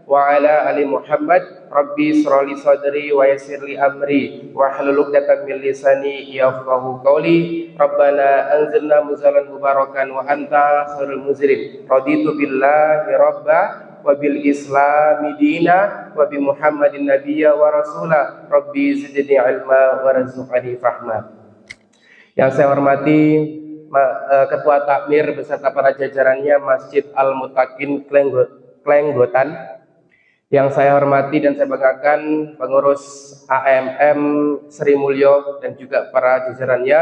wa ala ali Muhammad. Rabbi shrah li sadri wa yassir li amri wahlul 'uqdatam min lisani yafqahu qawli. Rabbana anzilna munzalan mubarakan wa anta khairul munzilin. Raditu billahi rabba wa bil islami dina wa bi Muhammadin nabiyya wa rasula. Rabbi zidni ilma warzuqni fahma. Yang saya hormati Ketua Takmir beserta para jajarannya Masjid Al-Mutakin Klenggotan. Yang saya hormati dan saya banggakan pengurus AMM Sri Mulyo dan juga para jajarannya,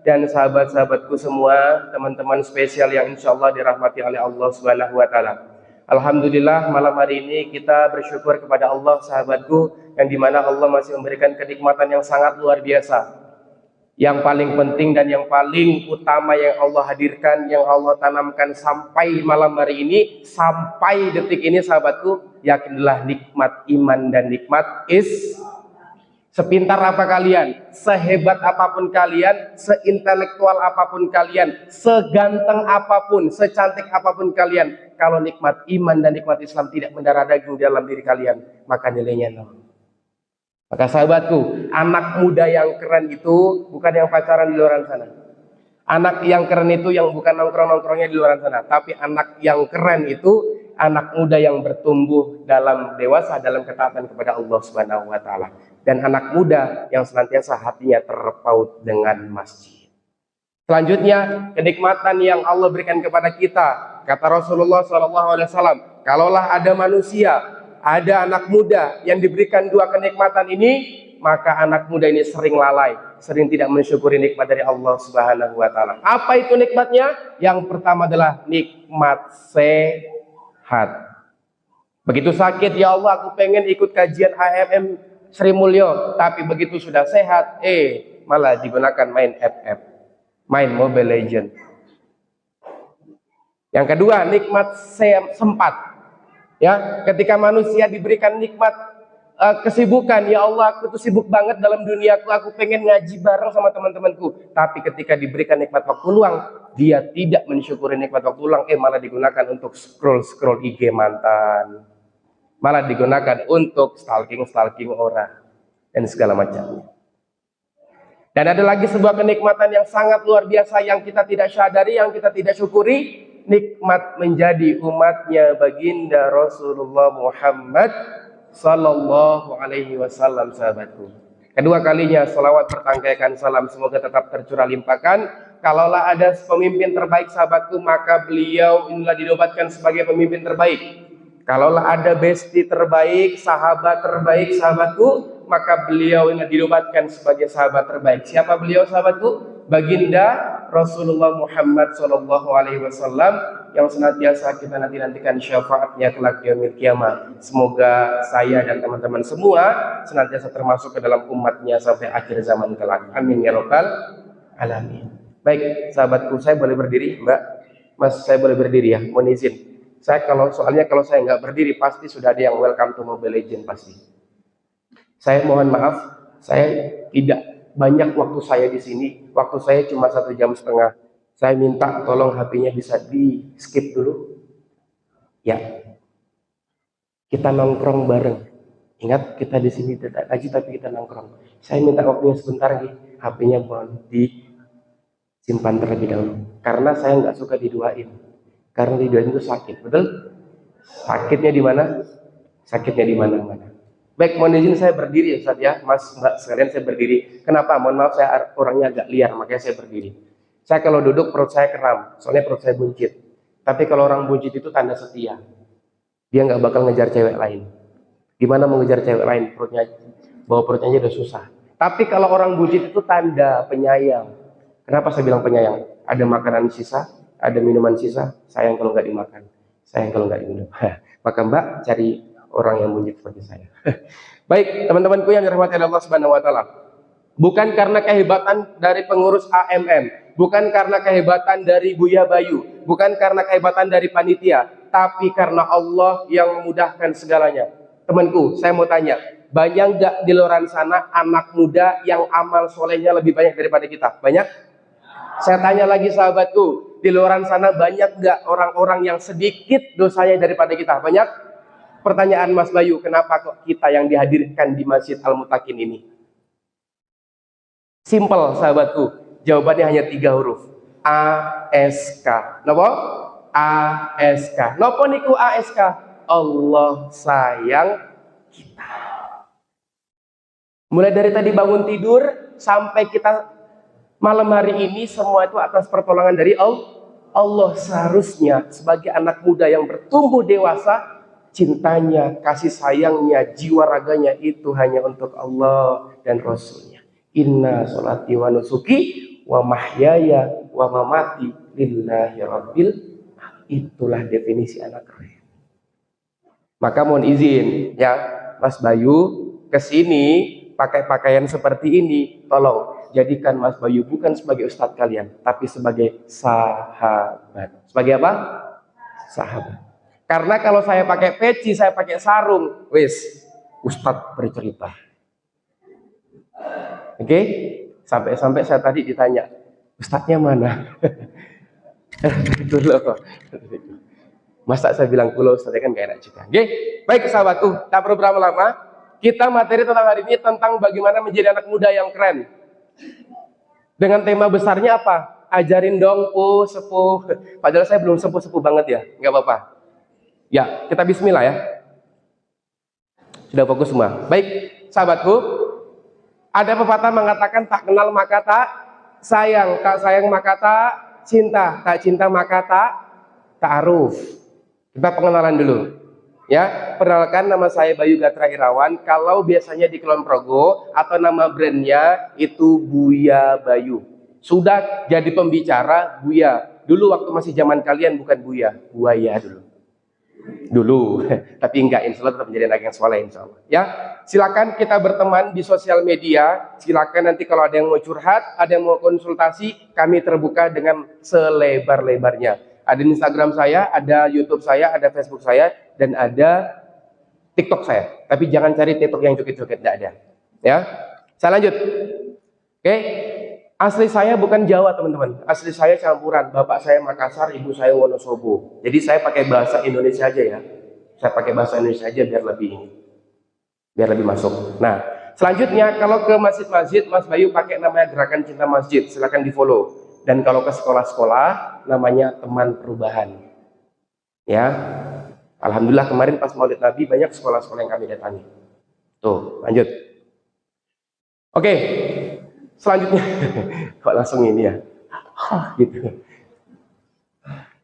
dan sahabat-sahabatku semua, teman-teman spesial yang insya Allah dirahmati oleh Allah Subhanahu wa Ta'ala. Alhamdulillah, malam hari ini kita bersyukur kepada Allah, sahabatku, yang dimana Allah masih memberikan kenikmatan yang sangat luar biasa. Yang paling penting dan yang paling utama yang Allah hadirkan, yang Allah tanamkan sampai malam hari ini, sampai detik ini, sahabatku, yakinlah nikmat iman dan nikmat sepintar apa kalian, sehebat apapun kalian, seintelektual apapun kalian, seganteng apapun, secantik apapun kalian, kalau nikmat iman dan nikmat Islam tidak mendarah daging dalam diri kalian, maka nilainya nol. Maka sahabatku, anak muda yang keren itu bukan yang pacaran di luar sana. Anak yang keren itu yang bukan nongkrong-nongkrongnya di luar sana. Tapi anak yang keren itu anak muda yang bertumbuh dalam dewasa, dalam ketaatan kepada Allah Subhanahu wa Ta'ala. Dan anak muda yang senantiasa hatinya terpaut dengan masjid. Selanjutnya, kenikmatan yang Allah berikan kepada kita. Kata Rasulullah SAW, kalaulah ada manusia, ada anak muda yang diberikan dua kenikmatan ini, maka anak muda ini sering lalai, sering tidak mensyukuri nikmat dari Allah Subhanahu wa Ta'ala. Apa itu nikmatnya? Yang pertama adalah nikmat sehat. Begitu sakit, ya Allah aku pengen ikut kajian AMM Sri Mulyo, tapi begitu sudah sehat, malah digunakan main FF, main Mobile Legend. Yang kedua, nikmat sempat. Ya, ketika manusia diberikan nikmat kesibukan, ya Allah aku tuh sibuk banget dalam duniaku, aku pengen ngaji bareng sama teman-temanku. Tapi ketika diberikan nikmat waktu luang, dia tidak mensyukuri nikmat waktu luang, malah digunakan untuk scroll IG mantan, malah digunakan untuk stalking orang dan segala macamnya. Dan ada lagi sebuah kenikmatan yang sangat luar biasa yang kita tidak sadari, yang kita tidak syukuri. Nikmat menjadi umatnya baginda Rasulullah Muhammad Sallallahu Alaihi Wasallam, sahabatku. Kedua kalinya salawat bertangkaikan salam semoga tetap tercurah limpahkan. Kalaulah ada pemimpin terbaik, sahabatku, maka beliau inilah dinobatkan sebagai pemimpin terbaik. Kalaulah ada bestie terbaik, sahabat terbaik, sahabatku, maka beliau inilah dinobatkan sebagai sahabat terbaik. Siapa beliau, sahabatku? Baginda Rasulullah Muhammad Sallallahu Alaihi Wasallam, yang senantiasa kita nantikan syafaatnya kelak di yaumil kiamat. Semoga saya dan teman-teman semua senantiasa termasuk ke dalam umatnya sampai akhir zaman kelak. Amin ya rabbal alamin. Baik, sahabatku, saya boleh berdiri, Mbak? Mas, saya boleh berdiri ya? Mohon izin. Soalnya kalau saya nggak berdiri pasti sudah ada yang welcome to Mobile Legend pasti. Saya mohon maaf, saya tidak banyak waktu saya di sini. Waktu saya cuma 1,5 jam. Saya minta tolong HP-nya bisa di skip dulu. Ya, kita nongkrong bareng. Ingat, kita di sini tidak ngaji tapi kita nongkrong. Saya minta waktunya sebentar lagi. HP-nya mohon disimpan terlebih dahulu. Karena saya nggak suka diduain. Karena diduain itu sakit, betul? Sakitnya di mana? Sakitnya di mana-mana. Baik, mohon izin saya berdiri ya Ustaz ya, Mas, Mbak sekalian, saya berdiri. Kenapa? Mohon maaf, saya orangnya agak liar, makanya saya berdiri. Saya kalau duduk perut saya kram, soalnya perut saya buncit. Tapi kalau orang buncit itu tanda setia. Dia nggak bakal ngejar cewek lain. Gimana mau ngejar cewek lain? Bawa perutnya aja udah susah. Tapi kalau orang buncit itu tanda penyayang. Kenapa saya bilang penyayang? Ada makanan sisa, ada minuman sisa, sayang kalau nggak dimakan, sayang kalau nggak diminum. Maka Mbak cari orang yang buncit seperti saya. Baik, teman-temanku yang dirahmati Allah Subhanahu wa Ta'ala. Bukan karena kehebatan dari pengurus AMM, bukan karena kehebatan dari Buya Bayu, bukan karena kehebatan dari panitia, tapi karena Allah yang memudahkan segalanya. Temanku, saya mau tanya, banyak nggak di luar sana anak muda yang amal solehnya lebih banyak daripada kita? Banyak? Saya tanya lagi sahabatku, di luar sana banyak nggak orang-orang yang sedikit dosanya daripada kita? Banyak? Pertanyaan Mas Bayu, kenapa kok kita yang dihadirkan di Masjid Al-Mutakin ini? Simple sahabatku, jawabannya hanya 3 huruf. ASK. Napa? ASK. Napa niku ASK? Allah sayang kita. Mulai dari tadi bangun tidur sampai kita malam hari ini, semua itu atas pertolongan dari Allah. Seharusnya sebagai anak muda yang bertumbuh dewasa, cintanya, kasih sayangnya, jiwa raganya itu hanya untuk Allah dan Rasulnya. Inna sholati wa nusuki wa mahyaya wa mamati lillahi rabbil. Itulah definisi anak keren. Maka mohon izin ya Mas Bayu kesini pakai pakaian seperti ini, tolong jadikan Mas Bayu bukan sebagai ustadz kalian, tapi sebagai sahabat. Sebagai apa? Sahabat. Karena kalau saya pakai peci, saya pakai sarung, wis ustadz bercerita. Oke? Sampai-sampai saya tadi ditanya, ustadznya mana? Itu loh. Masa saya bilang pulau ustadznya kan gak enak juga. Oke? Baik sahabatku, tak perlu berlama-lama. Kita materi tentang hari ini tentang bagaimana menjadi anak muda yang keren. Dengan tema besarnya apa? Ajarin dong sepuh. Padahal saya belum sepuh-sepuh banget ya, nggak apa-apa. Ya, kita bismillah ya. Sudah fokus semua. Baik, sahabatku. Ada pepatah mengatakan tak kenal maka tak sayang maka tak cinta maka tak ta'aruf. Kita pengenalan dulu. Ya, perkenalkan nama saya Bayu Gatra Irawan. Kalau biasanya di Kulon Progo atau nama brandnya itu Buya Bayu. Sudah jadi pembicara Buya. Dulu waktu masih zaman kalian bukan Buya, Buaya dulu. Tapi enggak, insya Allah tetap menjadi anak yang soleh insya Allah. Ya, silakan kita berteman di sosial media. Silakan nanti kalau ada yang mau curhat, ada yang mau konsultasi, kami terbuka dengan selebar-lebarnya. Ada Instagram saya, ada YouTube saya, ada Facebook saya, dan ada TikTok saya. Tapi jangan cari TikTok yang joget-joget, tidak ada. Ya, saya lanjut. Oke, asli saya bukan Jawa teman-teman. Asli saya campuran. Bapak saya Makassar, ibu saya Wonosobo. Jadi saya pakai bahasa Indonesia aja ya. Saya pakai bahasa Indonesia aja biar lebih masuk. Nah, selanjutnya kalau ke masjid-masjid, Mas Bayu pakai namanya Gerakan Cinta Masjid. Silakan di follow. Dan kalau ke sekolah-sekolah namanya Teman Perubahan. Ya. Alhamdulillah kemarin pas Maulid Nabi banyak sekolah-sekolah yang kami datangi. Tuh, lanjut. Oke. Selanjutnya kok langsung ini ya. Gitu.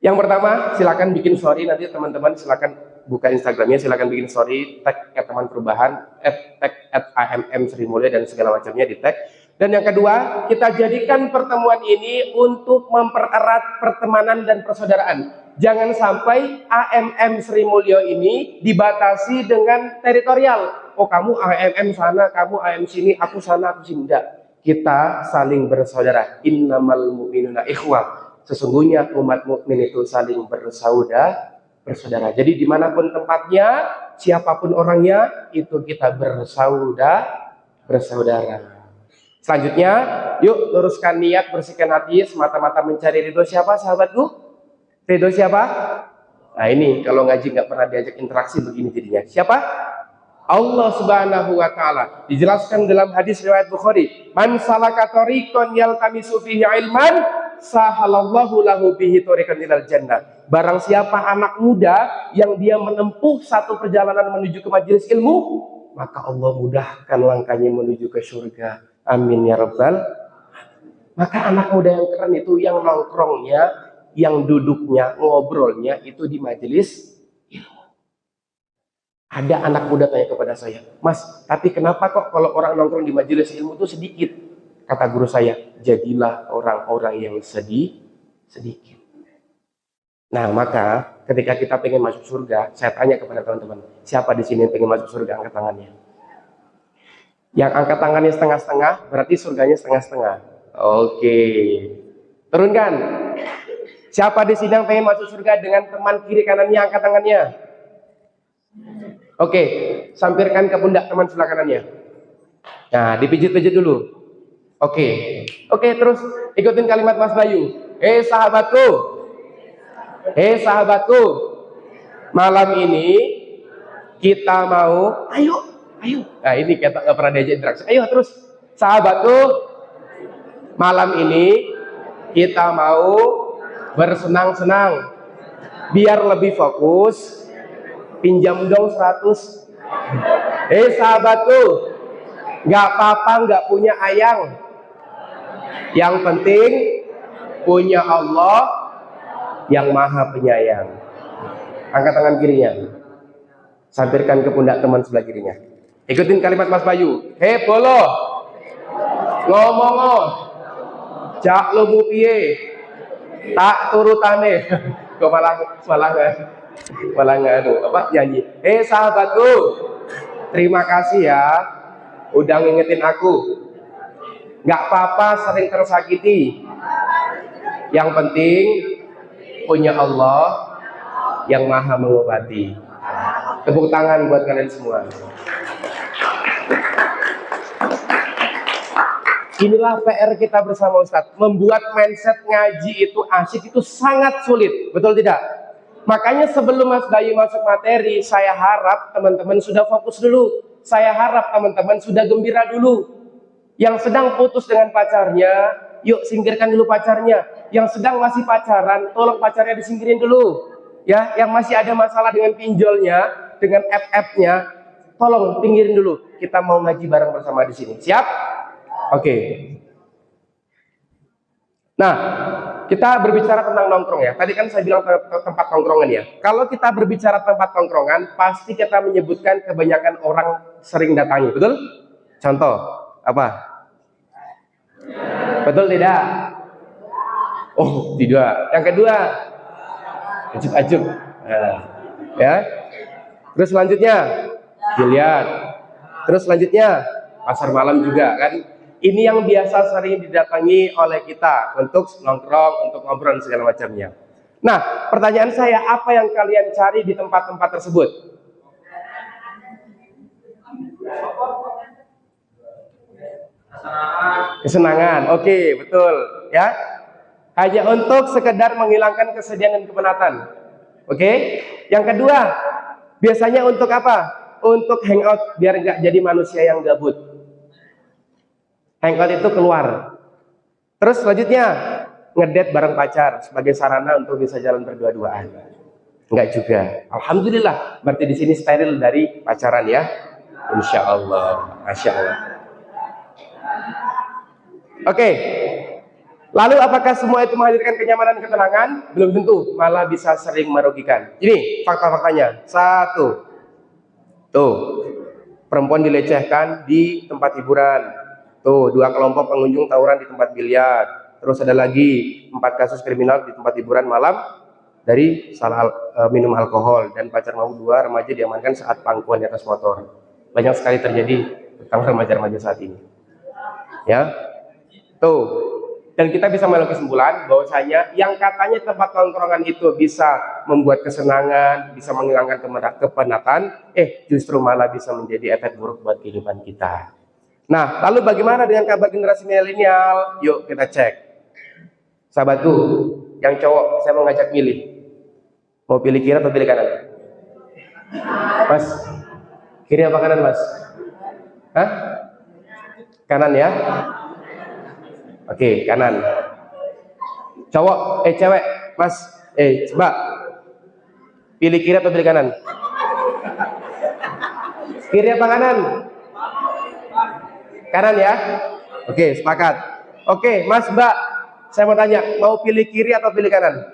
Yang pertama, silakan bikin story, nanti teman-teman silakan buka Instagramnya, silakan bikin story, tag Teman Perubahan, tag @AMM Sri Mulia dan segala macamnya di tag. Dan yang kedua, kita jadikan pertemuan ini untuk mempererat pertemanan dan persaudaraan. Jangan sampai AMM Sri Mulyo ini dibatasi dengan teritorial. Oh, kamu AMM sana, kamu AMM sini, aku sana, aku sini. Tidak. Kita saling bersaudara. Innamal mu'minuna ikhwah. Sesungguhnya umat mukmin itu saling bersaudara. Jadi dimanapun tempatnya, siapapun orangnya, itu kita bersaudara. Selanjutnya, yuk luruskan niat, bersihkan hati, semata-mata mencari ridho siapa sahabatku? Ridho siapa? Nah ini kalau ngaji nggak pernah diajak interaksi begini jadinya. Siapa? Allah Subhanahu wa taala. Dijelaskan dalam hadis riwayat Bukhari, "Man salaka tariqan yaltamisu fihi ilman, sahalallahu lahu bihi tariqan ilal jannah." Barang siapa anak muda yang dia menempuh satu perjalanan menuju ke majelis ilmu, maka Allah mudahkan langkahnya menuju ke surga. Amin ya rabbal. Maka anak muda yang keren itu yang nongkrongnya, yang duduknya, ngobrolnya itu di majelis ilmu. Ada anak muda tanya kepada saya, "Mas, tapi kenapa kok kalau orang nongkrong di majelis ilmu itu sedikit?" Kata guru saya, "Jadilah orang-orang yang sedikit." Nah, maka ketika kita pengen masuk surga, saya tanya kepada teman-teman, siapa di sini yang pengen masuk surga? Angkat tangannya. Yang angkat tangannya setengah-setengah, berarti surganya setengah-setengah. Oke. Turunkan. Siapa di sini yang pengen masuk surga dengan teman kiri kanannya, angkat tangannya. Oke. Sampirkan ke pundak teman sebelah kanannya. Nah, dipijit-pijit dulu. Oke, terus ikutin kalimat Mas Bayu. Sahabatku. Malam ini kita mau, ayo, ayo. Nah ini kita nggak pernah diajak interaksi. Ayo terus, sahabatku, malam ini kita mau bersenang-senang. Biar lebih fokus, pinjam dong 100. Sahabatku, nggak apa-apa nggak punya ayang. Yang penting punya Allah yang maha penyayang. Angkat tangan kirinya, sampirkan ke pundak teman sebelah kirinya. Ikutin kalimat Mas Bayu. Bolo, ngomong jak lu piye, tak turutane. Kok malah nyanyi. Sahabatku, terima kasih ya udah ngingetin aku. Nggak apa-apa sering tersakiti. Yang penting punya Allah yang maha mengobati. Tepuk tangan buat kalian semua. Inilah PR kita bersama Ustadz. Membuat mindset ngaji itu asyik itu sangat sulit. Betul tidak? Makanya sebelum Mas Bayu masuk materi, saya harap teman-teman sudah fokus dulu. Saya harap teman-teman sudah gembira dulu. Yang sedang putus dengan pacarnya, yuk singkirkan dulu pacarnya. Yang sedang masih pacaran, tolong pacarnya disingkirin dulu. Ya, yang masih ada masalah dengan pinjolnya, dengan app-nya, tolong pinggirin dulu. Kita mau ngaji bareng bersama di sini. Siap? Oke. Nah, kita berbicara tentang nongkrong ya. Tadi kan saya bilang tempat nongkrongan ya. Kalau kita berbicara tempat nongkrongan, pasti kita menyebutkan kebanyakan orang sering datangi, betul? Contoh, apa? Betul tidak? Oh, tidak. Yang kedua, ajuk-ajuk. Nah, ya. Terus selanjutnya, biliar. Terus selanjutnya, pasar malam juga kan. Ini yang biasa sering didatangi oleh kita untuk nongkrong, untuk ngobrol segala macamnya. Nah, pertanyaan saya, apa yang kalian cari di tempat-tempat tersebut? Kesenangan. Oke, betul ya. Hanya untuk sekedar menghilangkan kesedihan dan kepenatan. Oke. Yang kedua, biasanya untuk apa? Untuk hangout, biar nggak jadi manusia yang gabut. Hangout itu keluar. Terus selanjutnya ngedate bareng pacar sebagai sarana untuk bisa jalan berdua-duaan. Enggak juga. Alhamdulillah, berarti di sini steril dari pacaran ya. Insya Allah, masya Allah. Oke. Lalu apakah semua itu menghadirkan kenyamanan dan ketenangan? Belum tentu, malah bisa sering merugikan. Ini fakta-faktanya. 1. Tuh, perempuan dilecehkan di tempat hiburan. Tuh, 2 kelompok pengunjung tawuran di tempat biliar. Terus ada lagi 4 kasus kriminal di tempat hiburan malam dari salah minum alkohol, dan pacar mau 2 remaja diamankan saat pangkuan di atas motor. Banyak sekali terjadi tentang remaja-remaja saat ini. Ya, tuh. Dan kita bisa mengambil kesimpulan bahwasanya yang katanya tempat nongkrongan itu bisa membuat kesenangan, bisa menghilangkan kepenatan, justru malah bisa menjadi efek buruk buat kehidupan kita. Nah, lalu bagaimana dengan kabar generasi milenial? Yuk kita cek. Sahabatku, yang cowok, saya mau ngajak milih. Mau pilih kiri atau pilih kanan? Mas, kiri apa kanan, Mas? Hah? Kanan ya? Oke, kanan. Cowok, cewek, Mas, Mbak. Pilih kiri atau pilih kanan? Kiri apa kanan? Kanan ya? Oke, sepakat. Oke, Mas, Mbak, saya mau tanya, mau pilih kiri atau pilih kanan?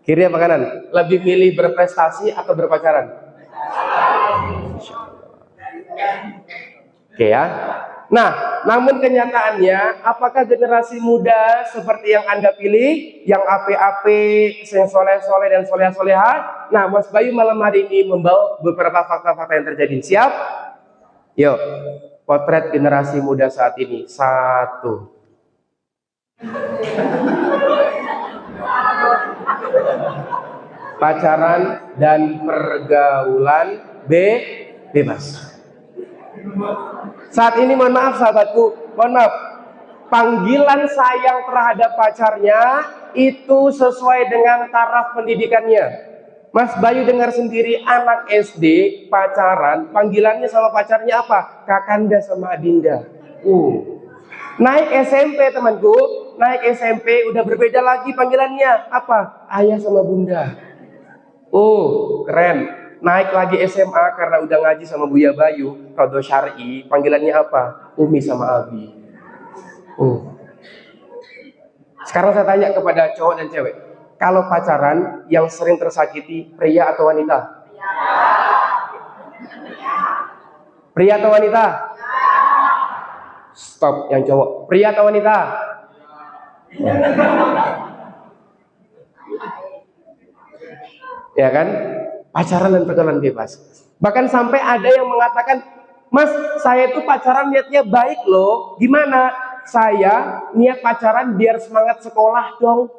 Kiri apa kanan? Lebih milih berprestasi atau berpacaran? Oke ya. Nah, namun kenyataannya, apakah generasi muda seperti yang Anda pilih, yang ape-ape, yang soleh-soleh dan soleh-soleha? Nah, Mas Bayu malam hari ini membawa beberapa fakta-fakta yang terjadi. Siap? Yuk, potret generasi muda saat ini. 1. Pacaran dan pergaulan bebas. Saat ini mohon maaf sahabatku, mohon maaf, panggilan sayang terhadap pacarnya itu sesuai dengan taraf pendidikannya. Mas Bayu dengar sendiri, anak SD pacaran, panggilannya sama pacarnya apa? Kakanda sama Adinda. Naik SMP temanku, naik SMP udah berbeda lagi panggilannya. Apa? Ayah sama Bunda. Keren. Naik lagi SMA karena udah ngaji sama Buya Bayu, Rodo Syar'i, panggilannya apa? Umi sama Abi. Sekarang saya tanya kepada cowok dan cewek, kalau pacaran yang sering tersakiti pria atau wanita? Pria atau wanita? Stop yang cowok. Pria atau wanita? Ya kan? Pacaran dan pergaulan bebas. Bahkan sampai ada yang mengatakan, Mas, saya itu pacaran niatnya baik loh. Gimana? Saya niat pacaran biar semangat sekolah dong.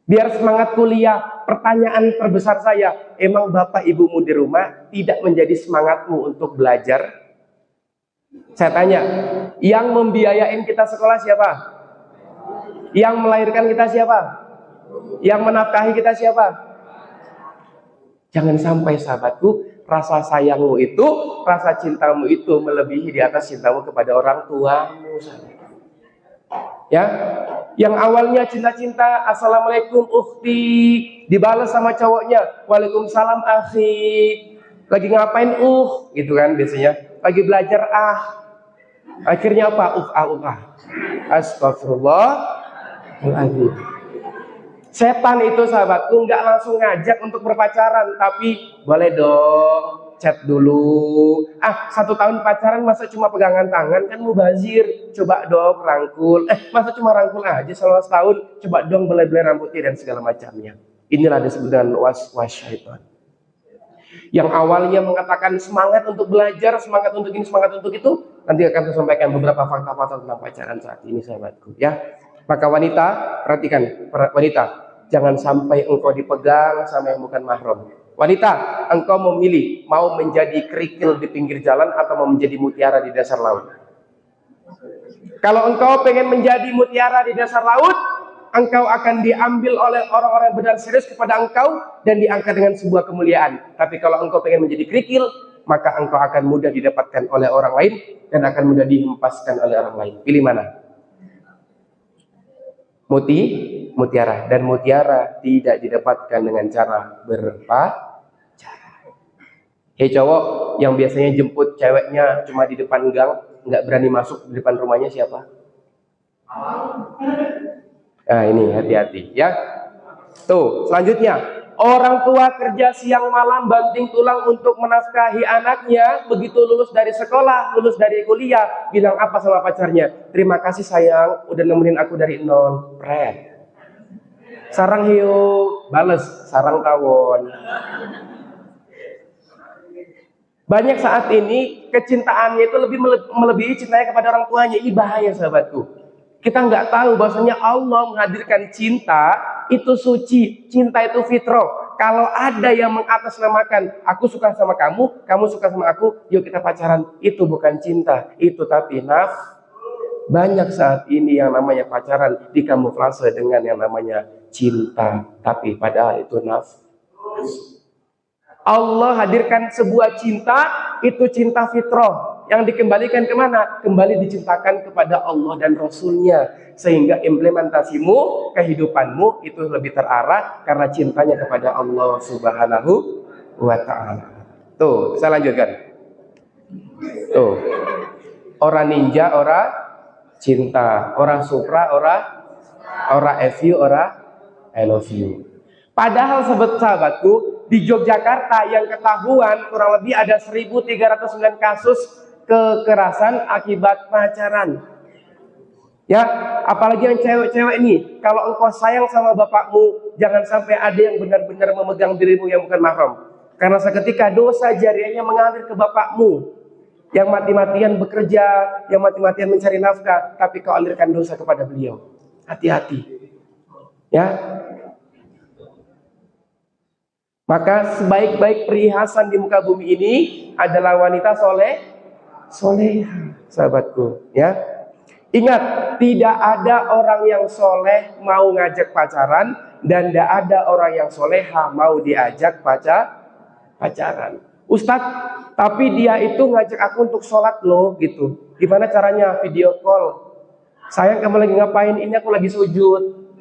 Biar semangat kuliah. Pertanyaan terbesar saya, emang bapak ibumu di rumah tidak menjadi semangatmu untuk belajar? Saya tanya, yang membiayain kita sekolah siapa? Yang melahirkan kita siapa? Yang menafkahi kita siapa? Jangan sampai sahabatku, rasa sayangmu itu, rasa cintamu itu melebihi di atas cintamu kepada orang tuamu. Ya, yang awalnya cinta-cinta, assalamualaikum ukhti, dibalas sama cowoknya, waalaikumsalam akhi. Lagi ngapain gitu kan biasanya, lagi belajar akhirnya apa? Astagfirullahaladzim. Setan itu sahabatku nggak langsung ngajak untuk berpacaran, tapi boleh dong chat dulu. 1 tahun pacaran masa cuma pegangan tangan, kan mubazir. Coba dong rangkul. Masa cuma rangkul aja selama setahun. Coba dong belai-belai rambutnya dan segala macamnya. Inilah disebut dengan was-was syaitan. Yang awalnya mengatakan semangat untuk belajar, semangat untuk ini, semangat untuk itu, nanti akan saya sampaikan beberapa fakta-fakta tentang pacaran saat ini sahabatku. Ya, maka wanita, perhatikan wanita, jangan sampai engkau dipegang sama yang bukan mahram. Wanita, engkau memilih mau menjadi kerikil di pinggir jalan atau mau menjadi mutiara di dasar laut. Kalau engkau pengen menjadi mutiara di dasar laut, engkau akan diambil oleh orang-orang yang benar serius kepada engkau dan diangkat dengan sebuah kemuliaan. Tapi kalau engkau pengen menjadi kerikil, maka engkau akan mudah didapatkan oleh orang lain dan akan mudah dihempaskan oleh orang lain. Pilih mana? Mutiara. Dan mutiara tidak didapatkan dengan cara berpacaran. Hei cowok yang biasanya jemput ceweknya cuma di depan gang, nggak berani masuk di depan rumahnya, siapa? Ini hati-hati ya. Tuh, selanjutnya, orang tua kerja siang malam banting tulang untuk menafkahi anaknya. Begitu lulus dari sekolah, lulus dari kuliah, bilang apa sama pacarnya? Terima kasih sayang, udah nemenin aku dari nol. Sarang hiu, bales sarang tawon. Banyak saat ini kecintaannya itu lebih melebihi cintanya kepada orang tuanya. Ini bahaya sahabatku. Kita nggak tahu bahwasanya Allah menghadirkan cinta itu suci, cinta itu fitrah. Kalau ada yang mengatasnamakan, aku suka sama kamu, kamu suka sama aku, yuk kita pacaran, itu bukan cinta, itu tapi Banyak saat ini yang namanya pacaran dikamuflase dengan yang namanya cinta, tapi padahal itu Allah hadirkan sebuah cinta, itu cinta fitrah. Yang dikembalikan kemana? Kembali dicintakan kepada Allah dan Rasulnya. Sehingga implementasimu, kehidupanmu itu lebih terarah karena cintanya kepada Allah Subhanahu wa ta'ala. Tuh, saya lanjutkan. Tuh, orang ninja, orang cinta. Orang supra, orang FU, orang I love you. Padahal sahabatku, di Yogyakarta yang ketahuan kurang lebih ada 1.309 kasus kekerasan akibat pacaran. Ya, apalagi yang cewek-cewek nih, kalau engkau sayang sama bapakmu, jangan sampai ada yang benar-benar memegang dirimu yang bukan mahram. Karena seketika dosa jariahnya mengalir ke bapakmu, yang mati-matian bekerja, yang mati-matian mencari nafkah, tapi kau alirkan dosa kepada beliau. Hati-hati. Ya. Maka sebaik-baik perhiasan di muka bumi ini adalah wanita soleha, sahabatku, ya. Ingat, tidak ada orang yang soleh mau ngajak pacaran, dan tidak ada orang yang soleha mau diajak pacaran. Ustadz, tapi dia itu ngajak aku untuk sholat loh gitu. Gimana caranya? Video call. Sayang, kamu lagi ngapain? Ini aku lagi sujud.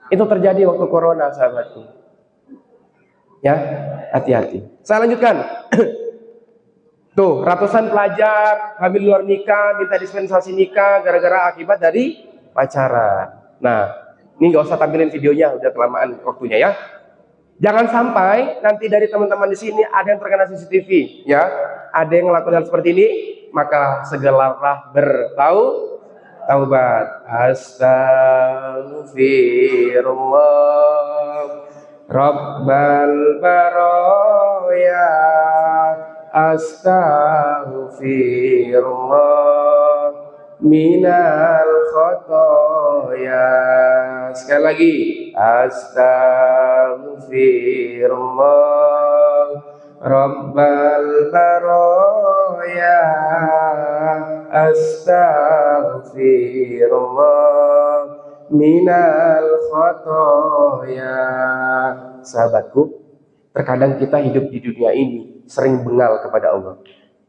Itu terjadi waktu corona, sahabatku. Ya, hati-hati. Saya lanjutkan. Tuh, ratusan pelajar hamil luar nikah, minta dispensasi nikah gara-gara akibat dari pacaran. Nah, ini nggak usah tampilin videonya, udah kelamaan waktunya ya. Jangan sampai nanti dari teman-teman di sini ada yang terkena CCTV, ya. Ada yang melakukan hal seperti ini, maka segeralah taubat. Astagfirullah Rabbal baraya, astaghfirullah minal khotoya. Sekali lagi, astaghfirullah rabbal baraya, astaghfirullah minal khotoya. Sahabatku, terkadang kita hidup di dunia ini sering bengal kepada Allah,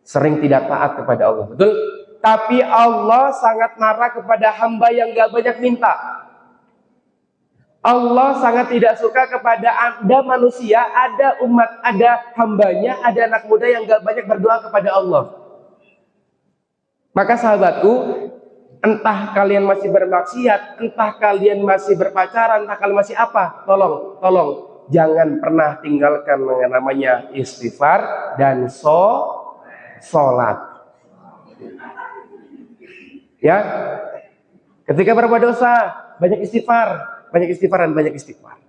sering tidak taat kepada Allah, betul? Tapi Allah sangat marah kepada hamba yang gak banyak minta. Allah sangat tidak suka kepada Anda manusia, ada umat, ada hambanya, ada anak muda yang gak banyak berdoa kepada Allah. Maka sahabatku, entah kalian masih bermaksiat, entah kalian masih berpacaran, entah kalian masih apa, tolong jangan pernah tinggalkan yang namanya istighfar dan sholat. Ya, ketika berbuat dosa banyak istighfar dan banyak istighfar.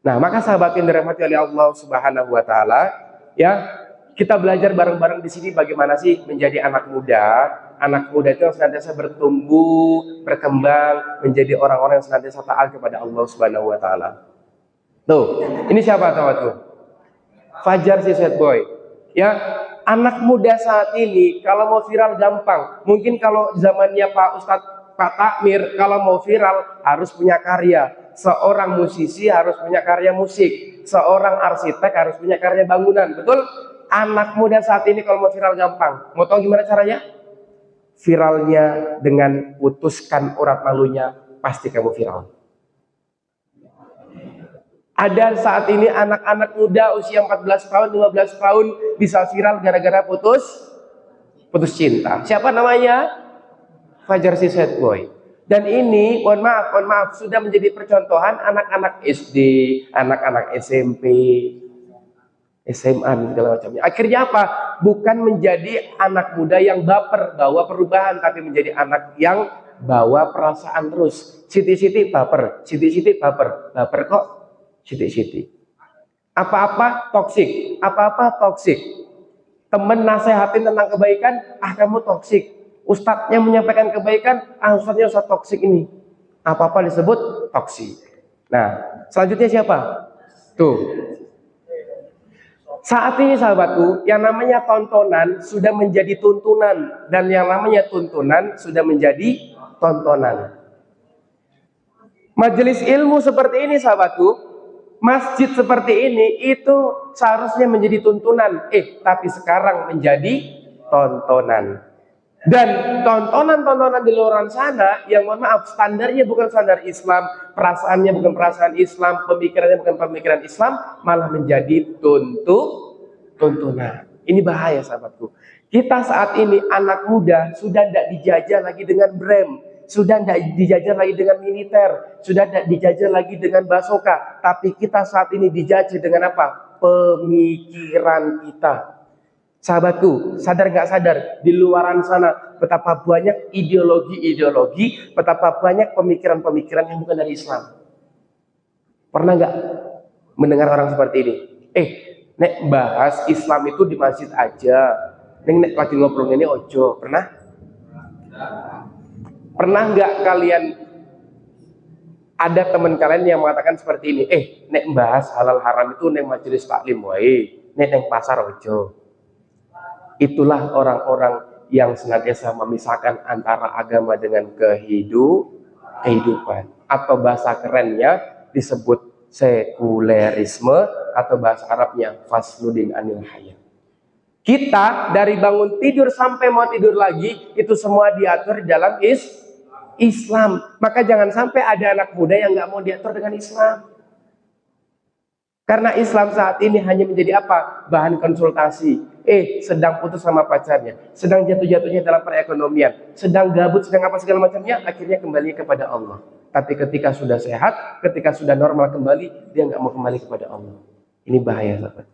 Nah, maka sahabat yang dirahmati oleh Allah Subhanahu wa taala, ya, kita belajar bareng-bareng di sini bagaimana sih menjadi anak muda. Anak muda itu yang senantiasa bertumbuh, berkembang, menjadi orang-orang yang senantiasa taat kepada Allah Subhanahu wa taala. Tuh, ini siapa sahabatku? Fajar si sad boy. Ya, anak muda saat ini kalau mau viral gampang. Mungkin kalau zamannya Pak Ustadz Pak Takmir, kalau mau viral harus punya karya. Seorang musisi harus punya karya musik. Seorang arsitek harus punya karya bangunan. Betul? Anak muda saat ini kalau mau viral gampang. Mau tahu gimana caranya? Viralnya dengan putuskan urat malunya, pasti kamu viral. Ada saat ini anak-anak muda usia 14 tahun, 15 tahun bisa viral gara-gara putus cinta. Siapa namanya? Fajar si sad boy. Dan ini, mohon maaf, sudah menjadi percontohan anak-anak SD, anak-anak SMP, SMA dan segala macamnya. Akhirnya apa? Bukan menjadi anak muda yang baper, bawa perubahan, tapi menjadi anak yang bawa perasaan terus. Siti-siti baper, siti-siti baper kok. Siti-siti. Apa-apa toksik. Temen nasehatin tentang kebaikan, kamu toksik. Ustadznya menyampaikan kebaikan, ustadznya ustadz toksik ini. Apa-apa disebut toksik. Nah, selanjutnya siapa? Tuh. Saat ini sahabatku, yang namanya tontonan sudah menjadi tuntunan, dan yang namanya tuntunan sudah menjadi tontonan. Majelis ilmu seperti ini sahabatku, masjid seperti ini itu seharusnya menjadi tuntunan, tapi sekarang menjadi tontonan. Dan tontonan-tontonan di luar sana yang mohon maaf standarnya bukan standar Islam, perasaannya bukan perasaan Islam, pemikirannya bukan pemikiran Islam, malah menjadi tuntunan. Ini bahaya sahabatku. Kita saat ini anak muda sudah tidak dijajah lagi dengan brem, sudah tidak dijajah lagi dengan militer, sudah tidak dijajah lagi dengan basoka, tapi kita saat ini dijajah dengan apa? Pemikiran kita. Sahabatku, sadar nggak sadar di luaran sana betapa banyak ideologi, betapa banyak pemikiran-pemikiran yang bukan dari Islam. Pernah nggak mendengar orang seperti ini? Nek bahas Islam itu di masjid aja, nek lagi ngobrol ini ojo. Pernah nggak kalian ada teman kalian yang mengatakan seperti ini? Nek bahas halal haram itu nek majelis taklim wae, nek pasar ojo. Itulah orang-orang yang senantiasa memisahkan antara agama dengan kehidupan. Atau bahasa kerennya disebut sekulerisme, atau bahasa Arabnya fasludin anil hayat. Kita dari bangun tidur sampai mau tidur lagi, itu semua diatur dalam Islam. Maka jangan sampai ada anak muda yang nggak mau diatur dengan Islam. Karena Islam saat ini hanya menjadi apa? Bahan konsultasi. Sedang putus sama pacarnya, sedang jatuh-jatuhnya dalam perekonomian, sedang gabut, sedang apa segala macamnya, akhirnya kembali kepada Allah. Tapi ketika sudah sehat, ketika sudah normal kembali, dia nggak mau kembali kepada Allah. Ini bahaya, sahabat.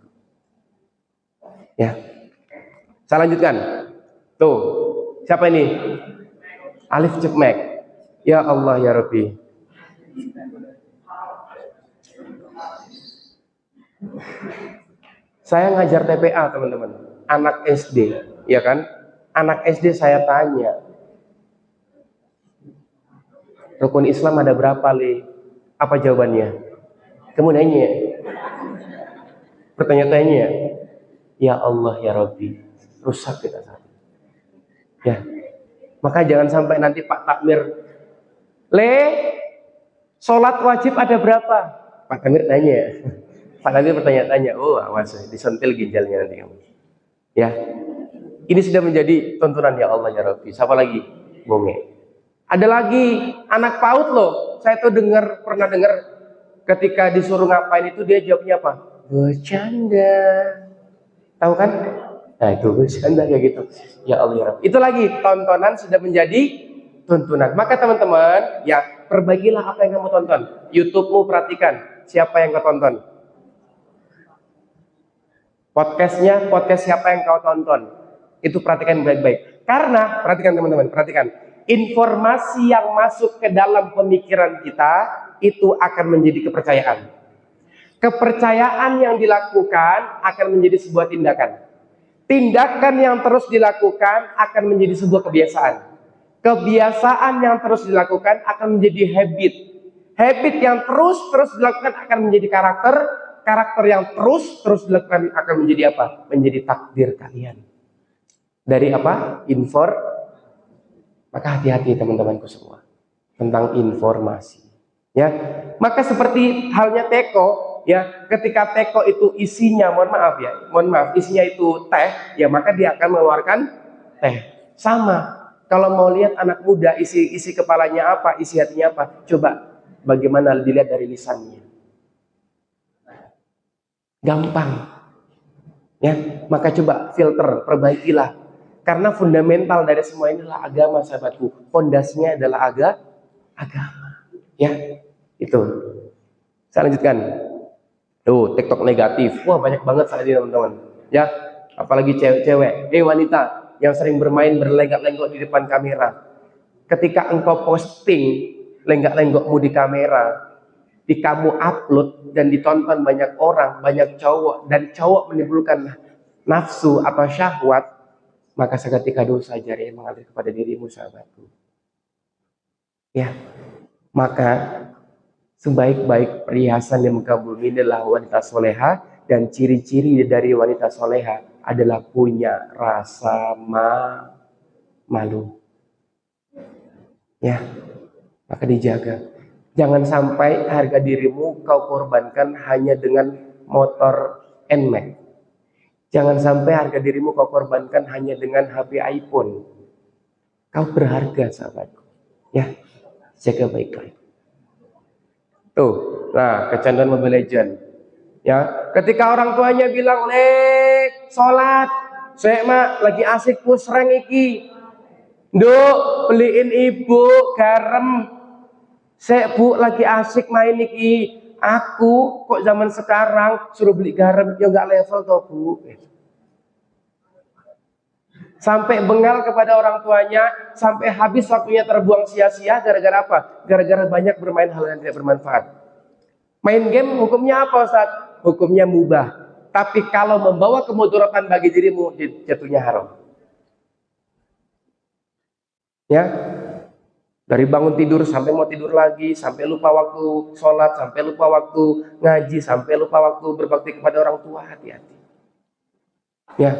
Ya, saya lanjutkan. Tuh, siapa ini? Alif Cekmek. Ya Allah ya Rabbi. Saya ngajar TPA, teman-teman, anak SD, ya kan? Anak SD saya tanya, rukun Islam ada berapa, Le? Apa jawabannya? Kemudiannya, pertanyaannya, ya Allah ya Rabbi, rusak kita saat. Ya, maka jangan sampai nanti Pak Takmir, Le, sholat wajib ada berapa? Pak Takmir tanya. Pak Nabi bertanya-tanya, oh awas, disentil ginjalnya nanti kamu. Ya, ini sudah menjadi tuntunan ya Allah ya Rabbi. Siapa lagi? Bonge. Ada lagi anak PAUD loh. Saya tuh pernah dengar ketika disuruh ngapain itu dia jawabnya apa? Bercanda. Tahu kan? Nah itu bercanda kayak gitu. Ya Allah ya Rabbi. Itu lagi tontonan sudah menjadi tuntunan. Maka teman-teman, ya perbaikilah apa yang kamu tonton. YouTube-mu perhatikan siapa yang kau tonton. Podcast siapa yang kau tonton, itu perhatikan baik-baik. Karena, perhatikan teman-teman, perhatikan, informasi yang masuk ke dalam pemikiran kita, itu akan menjadi kepercayaan. Kepercayaan yang dilakukan akan menjadi sebuah tindakan. Tindakan yang terus dilakukan akan menjadi sebuah kebiasaan. Kebiasaan yang terus dilakukan akan menjadi habit. Habit yang terus dilakukan akan menjadi karakter. Karakter yang terus dilakukan akan menjadi apa? Menjadi takdir kalian. Dari apa? Maka hati-hati teman-temanku semua tentang informasi. Ya, maka seperti halnya teko, ya, ketika teko itu isinya, mohon maaf, isinya itu teh, ya maka dia akan mengeluarkan teh. Sama. Kalau mau lihat anak muda isi kepalanya apa, isi hatinya apa, coba bagaimana dilihat dari lisannya. Gampang, ya. Maka coba filter, perbaikilah. Karena fundamental dari semua inilah agama, sahabatku. Fondasinya adalah agama, ya. Itu. Saya lanjutkan. Tuh, TikTok negatif. Wah, banyak banget saat ini teman-teman. Ya, apalagi cewek-cewek, wanita yang sering bermain berlenggak-lenggok di depan kamera. Ketika engkau posting lenggak-lenggokmu di kamera, kamu upload dan ditonton banyak orang, banyak cowok, dan cowok menimbulkan nafsu atau syahwat, maka seketika dosa jari yang mengalir kepada dirimu, sahabatku. Ya, maka sebaik-baik perhiasan yang mengagumi adalah wanita soleha, dan ciri-ciri dari wanita soleha adalah punya rasa malu. Ya, maka dijaga. Jangan sampai harga dirimu kau korbankan hanya dengan motor NMAX. Jangan sampai harga dirimu kau korbankan hanya dengan HP iPhone. Kau berharga, sahabatku. Ya, jaga baik-baik. Tuh, nah kecanduan Mobile Legends. Ya, ketika orang tuanya bilang, sholat, saya mah lagi asik push rank iki. Nduk, beliin ibu garam. Saya bu lagi asik main niki. Aku kok zaman sekarang suruh beli garam, ya nggak level toh bu. Sampai bengal kepada orang tuanya, sampai habis waktunya terbuang sia-sia gara-gara apa? Gara-gara banyak bermain hal yang tidak bermanfaat. Main game hukumnya apa, Ustaz? Hukumnya mubah. Tapi kalau membawa kemudaratan bagi dirimu, jatuhnya haram. Ya. Dari bangun tidur sampai mau tidur lagi, sampai lupa waktu sholat, sampai lupa waktu ngaji, sampai lupa waktu berbakti kepada orang tua, hati-hati. Ya,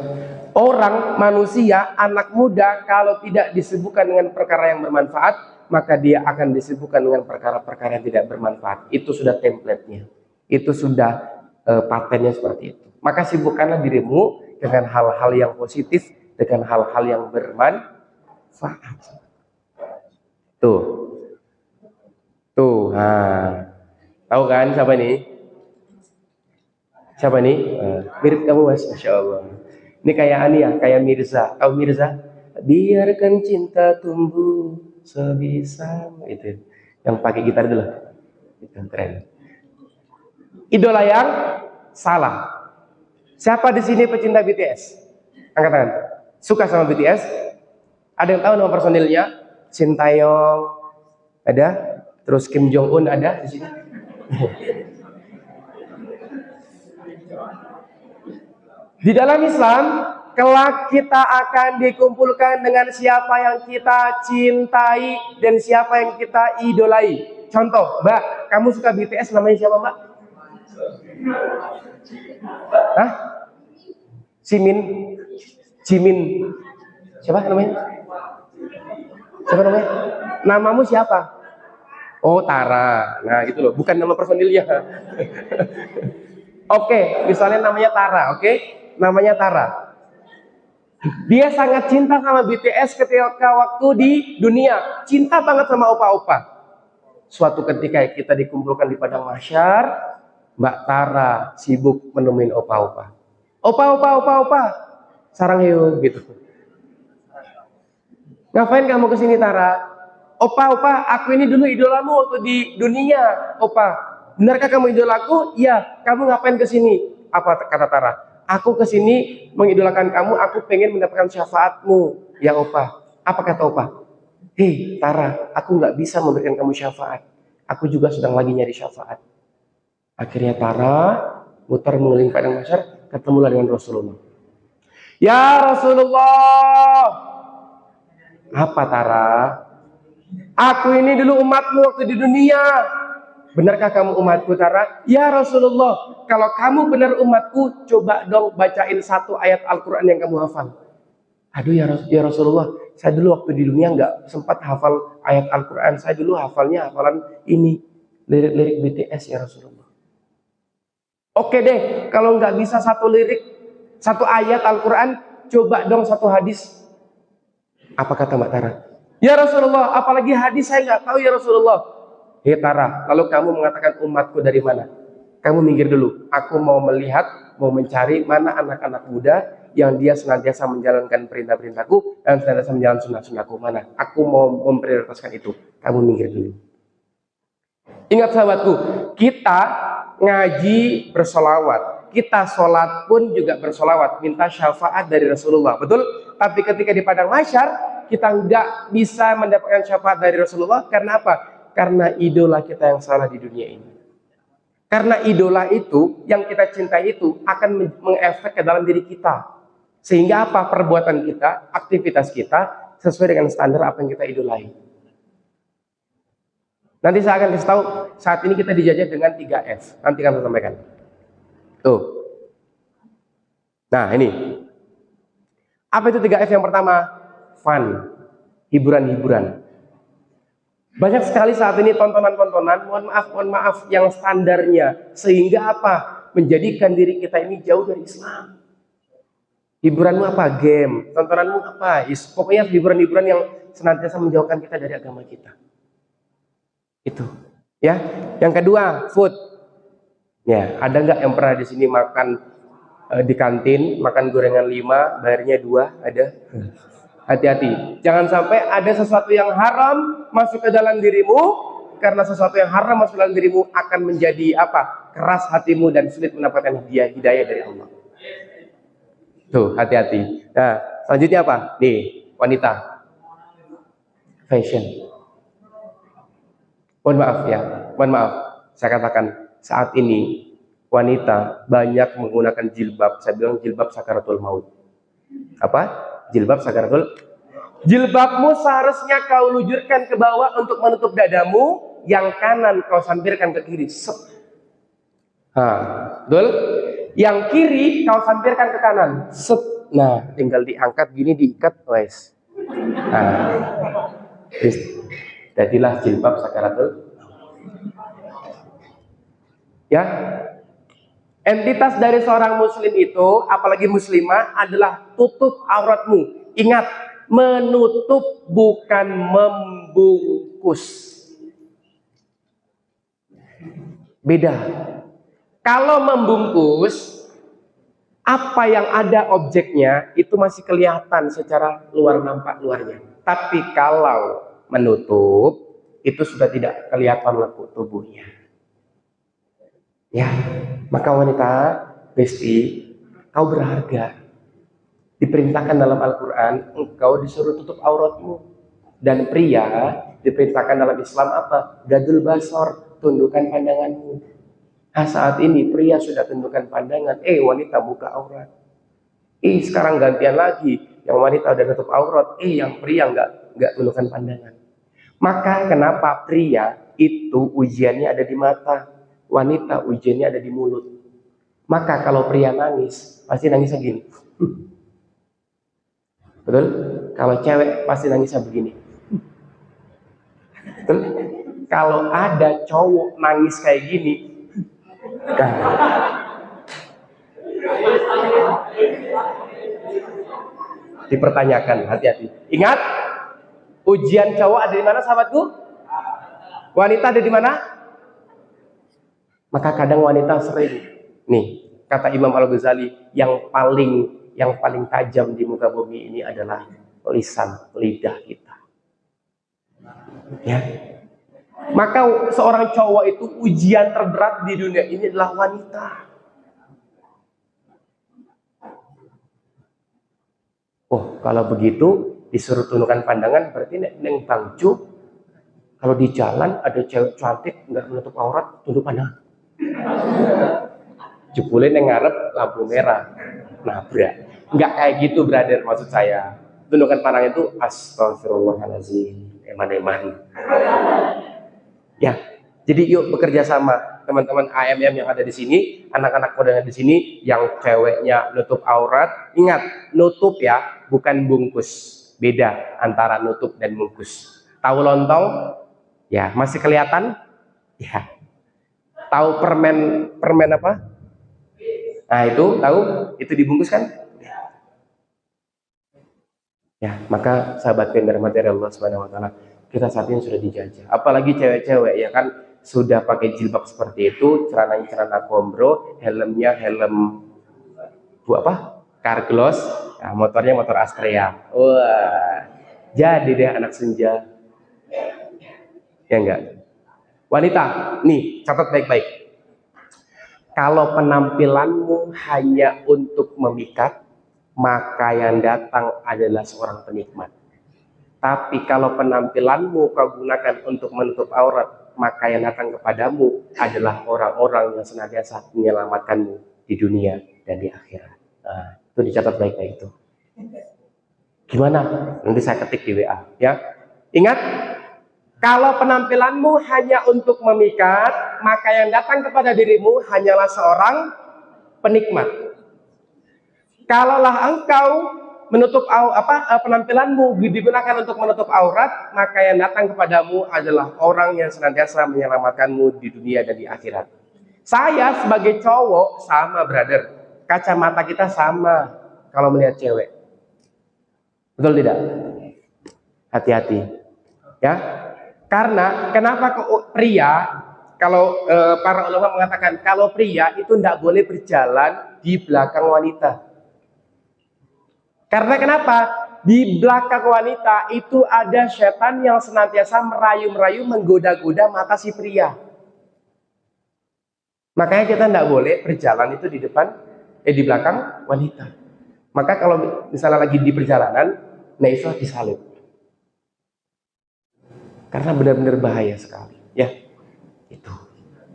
orang manusia, anak muda kalau tidak disibukkan dengan perkara yang bermanfaat, maka dia akan disibukkan dengan perkara-perkara yang tidak bermanfaat. Itu sudah template-nya. Itu sudah patennya seperti itu. Maka sibukkanlah dirimu dengan hal-hal yang positif, dengan hal-hal yang bermanfaat. Tuh. Tuh, nah. Tahu kan siapa ini? Siapa nih? Mirip kamu, Mas, Masya Allah. Ini kayak Ania, kayak Mirza. Tahu Mirza? Biarkan cinta tumbuh sebisa itu. Yang pakai gitar dulu. Itu keren. Idola yang salah. Siapa di sini pecinta BTS? Angkat tangan. Suka sama BTS? Ada yang tahu nama personilnya? Shin Taeyong ada, terus Kim Jong Un ada di sini. Di dalam Islam, kelak kita akan dikumpulkan dengan siapa yang kita cintai dan siapa yang kita idolai. Contoh, Mbak, kamu suka BTS, namanya siapa, Mbak? Hah? Jimin. Siapa namanya? Siapa namanya? Namamu siapa? Oh, Tara. Nah, gitu loh, bukan nama personilnya. Oke, misalnya namanya Tara, oke? Namanya Tara. Dia sangat cinta sama BTS ketika waktu di dunia. Cinta banget sama opa-opa. Suatu ketika kita dikumpulkan di padang mahsyar, Mbak Tara sibuk menemuin opa-opa. Opa. Sarang yuk, gitu. Ngapain kamu kesini, Tara? Opa, aku ini dulu idolamu waktu di dunia. Opa, benarkah kamu idolaku? Iya. Kamu ngapain kesini? Apa kata Tara? Aku kesini mengidolakan kamu. Aku pengen mendapatkan syafaatmu, ya Opa. Apa kata Opa? Hei, Tara, aku nggak bisa memberikan kamu syafaat. Aku juga sedang lagi nyari syafaat. Akhirnya Tara muter mengelilingi padang mahsyar, ketemulah dengan Rasulullah. Ya Rasulullah. Apa, Tara? Aku ini dulu umatmu waktu di dunia. Benarkah kamu umatku, Tara? Ya Rasulullah, kalau kamu benar umatku, coba dong bacain satu ayat Al-Quran yang kamu hafal. Aduh ya Rasulullah, saya dulu waktu di dunia nggak sempat hafal ayat Al-Quran. Saya dulu hafalnya hafalan ini, lirik-lirik BTS ya Rasulullah. Oke deh, kalau nggak bisa satu lirik, satu ayat Al-Quran, coba dong satu hadis. Apa kata Mbak Tara? Ya Rasulullah, apalagi hadis saya nggak tahu ya Rasulullah. Hei Tara, lalu kamu mengatakan umatku dari mana? Kamu minggir dulu. Aku mau melihat, mau mencari mana anak-anak muda yang dia senantiasa menjalankan perintah-perintahku dan senantiasa menjalankan sunnah-sunnahku. Mana? Aku mau memprioritaskan itu. Kamu minggir dulu. Ingat sahabatku, kita ngaji bersolawat. Kita sholat pun juga bersolawat, minta syafaat dari Rasulullah, betul? Tapi ketika di padang mahsyar, kita nggak bisa mendapatkan syafaat dari Rasulullah. Karena apa? Karena idola kita yang salah di dunia ini. Karena idola itu, yang kita cintai itu akan mengefek ke dalam diri kita. Sehingga apa? Perbuatan kita, aktivitas kita sesuai dengan standar apa yang kita idolai. Nanti saya akan kasih tahu, saat ini kita dijajah dengan 3F. Nanti akan saya sampaikan. Tuh. Nah, ini. Apa itu 3F yang pertama? Fun. Hiburan-hiburan. Banyak sekali saat ini tontonan-tontonan, mohon maaf, yang standarnya. Sehingga apa? Menjadikan diri kita ini jauh dari Islam. Hiburanmu apa? Game. Tontonanmu apa? Pokoknya hiburan-hiburan yang senantiasa menjauhkan kita dari agama kita. Itu. Ya. Yang kedua, food. Ya, ada nggak yang pernah di sini makan di kantin, makan gorengan 5, bayarnya 2? Ada? Hati-hati, jangan sampai ada sesuatu yang haram masuk ke dalam dirimu, karena sesuatu yang haram masuk ke dalam dirimu akan menjadi apa? Keras hatimu dan sulit mendapatkan hidayah dari Allah. Tuh, hati-hati. Nah, selanjutnya apa? Nih, wanita. Fashion. Mohon maaf ya, mohon maaf. Saya katakan, saat ini wanita banyak menggunakan jilbab. Saya bilang jilbab sakaratul maut. Apa? Jilbab sakaratul. Jilbabmu seharusnya kau lujurkan ke bawah untuk menutup dadamu, yang kanan kau sampirkan ke kiri. Betul? Yang kiri kau sampirkan ke kanan. Set. Nah, tinggal diangkat gini, diikat, wes. Nah, jadilah jilbab sakaratul. Ya, entitas dari seorang muslim itu, apalagi muslimah, adalah tutup auratmu. Ingat, menutup bukan membungkus. Beda. Kalau membungkus, apa yang ada objeknya itu masih kelihatan secara luar, nampak luarnya. Tapi kalau menutup, itu sudah tidak kelihatan lekuk tubuhnya. Ya, maka wanita, besti, kau berharga. Diperintahkan dalam Al-Quran, engkau disuruh tutup auratmu. Dan pria diperintahkan dalam Islam apa? Gadul basor, tundukkan pandanganmu. Nah, saat ini pria sudah tundukkan pandangan, wanita buka aurat. Sekarang gantian lagi, yang wanita udah tutup aurat, yang pria nggak tundukkan pandangan. Maka kenapa pria itu ujiannya ada di mata, wanita ujiannya ada di mulut. Maka kalau pria nangis, pasti nangisnya gini. Betul? Kalau cewek pasti nangisnya begini. Betul? Kalau ada cowok nangis kayak gini, dipertanyakan, hati-hati. Ingat, ujian cowok ada di mana, sahabatku? Wanita ada di mana? Maka kadang wanita sering, nih, kata Imam Al-Ghazali, yang paling tajam di muka bumi ini adalah lisan, lidah kita. Ya. Maka seorang cowok itu ujian terberat di dunia ini adalah wanita. Oh, kalau begitu disuruh tundukkan pandangan, berarti neng bangcu. Kalau di jalan ada cewek cantik nggak menutup aurat, tunduk pandangan. Jebule neng ngarep lampu merah, nabrak. Nggak kayak gitu, brother, maksud saya. Tundukkan pandangan itu astagfirullahaladzim, eman-eman. Ya, jadi yuk bekerja sama teman-teman AMM yang ada di sini, anak-anak muda di sini, yang ceweknya nutup aurat, ingat, nutup ya, bukan bungkus. Beda antara nutup dan bungkus. Tahu lontong? Ya, masih kelihatan? Ya. Tahu permen apa? Nah, itu tahu? Itu dibungkus kan? Ya, maka sahabat pendengar materi Allah Subhanahu wa taala, kita saat ini sudah dijajah. Apalagi cewek-cewek ya kan, sudah pakai jilbab seperti itu, celana kombro, helmnya helm Carglass, nah, motornya motor Astrea. Wah, jadi deh anak senja. Ya enggak? Wanita, nih catat baik-baik. Kalau penampilanmu hanya untuk memikat, maka yang datang adalah seorang penikmat. Tapi kalau penampilanmu kau gunakan untuk menutup aurat, maka yang datang kepadamu adalah orang-orang yang senantiasa menyelamatkanmu di dunia dan di akhirat. Nah, itu dicatat baik-baik itu. Gimana? Nanti saya ketik di WA. Ya, ingat, kalau penampilanmu hanya untuk memikat, maka yang datang kepada dirimu hanyalah seorang penikmat. Kalaulah engkau menutup penampilanmu digunakan untuk menutup aurat, maka yang datang kepadamu adalah orang yang senantiasa menyelamatkanmu di dunia dan di akhirat. Saya sebagai cowok sama, brother, kacamata kita sama kalau melihat cewek. Betul tidak? Hati-hati. Ya. Karena kenapa pria, kalau para ulama mengatakan kalau pria itu tidak boleh berjalan di belakang wanita. Karena kenapa? Di belakang wanita itu ada setan yang senantiasa merayu-merayu, menggoda-goda mata si pria. Makanya kita tidak boleh berjalan itu di belakang wanita. Maka kalau misalnya lagi di perjalanan, nah itu disalib. Karena benar-benar bahaya sekali. Ya, itu.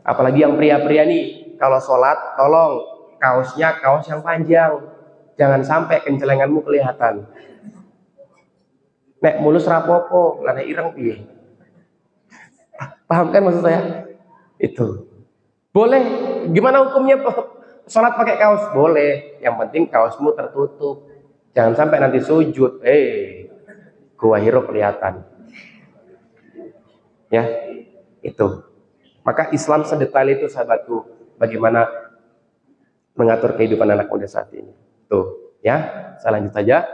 Apalagi yang pria-pria nih, kalau sholat, tolong kaosnya kaos yang panjang. Jangan sampai kencelenganmu kelihatan. Nek mulus rapopo, lana ireng piye. Paham kan maksud saya? Itu. Boleh. Gimana hukumnya Sholat pakai kaos boleh, yang penting kaosmu tertutup. Jangan sampai nanti sujud, gua hiro kelihatan. Ya, itu. Maka Islam sedetail itu sahabatku, bagaimana mengatur kehidupan anak muda saat ini. Tuh, ya. Saya lanjut saja.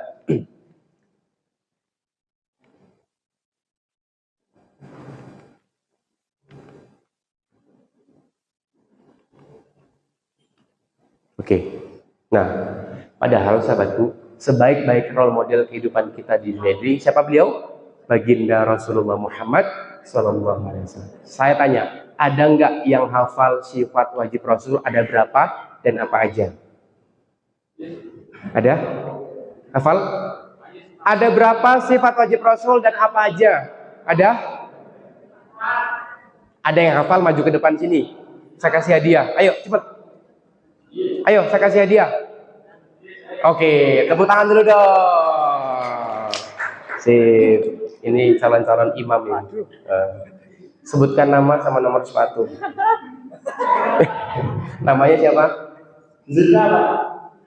Oke. Nah, padahal sahabatku, sebaik-baik role model kehidupan kita di dunia ini, siapa beliau? Baginda Rasulullah Muhammad Sallallahu Alaihi Wasallam. Saya tanya, ada nggak yang hafal sifat wajib Rasul? Ada berapa dan apa aja? Ada? Hafal? Ada berapa sifat wajib Rasul dan apa aja? Ada? Ada yang hafal, maju ke depan sini. Saya kasih hadiah. Ayo, cepat. Ayo, saya kasih hadiah. Oke, tepuk tangan dulu dong. Sip. Ini calon-calon imam ini. Sebutkan nama sama nomor sepatu. Namanya siapa? Zidna, Pak.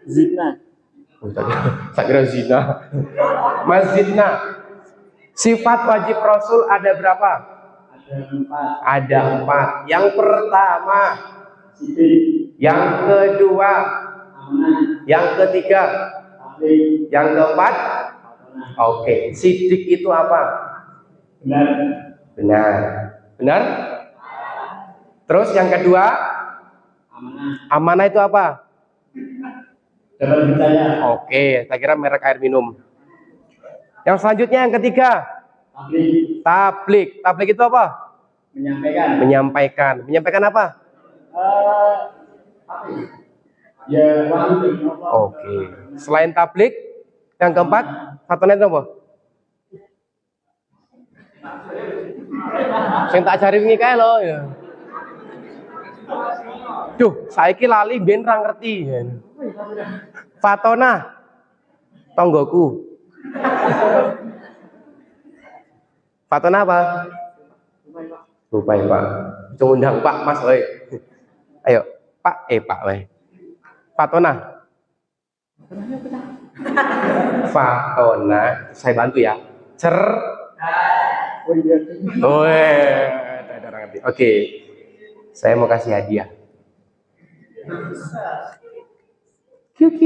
Zidna. Saya kira Zina. Mas Zidna. Sifat wajib Rasul ada berapa? Ada 4. Yang pertama, yang kedua, yang ketiga, yang keempat. Oke, sidik itu apa? Benar. Benar. Benar? Terus yang kedua, amanah itu apa? Dapat percaya. Oke, saya kira merek air minum. Yang selanjutnya yang ketiga, tablik. Tablik itu apa? Menyampaikan. Menyampaikan. Menyampaikan apa? Ya, wahyu. Oke. Selain tablik, yang keempat, fatona itu apa? Saya tak cari wingi kae lho ya. Duh, saiki lali ben ra ngerti. Fatona tonggoku. Fatona apa? Lupa ya, Pak. Cuma undang Pak, Mas, woi. Ayo, Pak, Pak, woi. Fatona. Fatona, saya bantu ya. Oke. Saya mau kasih hadiah. QQ.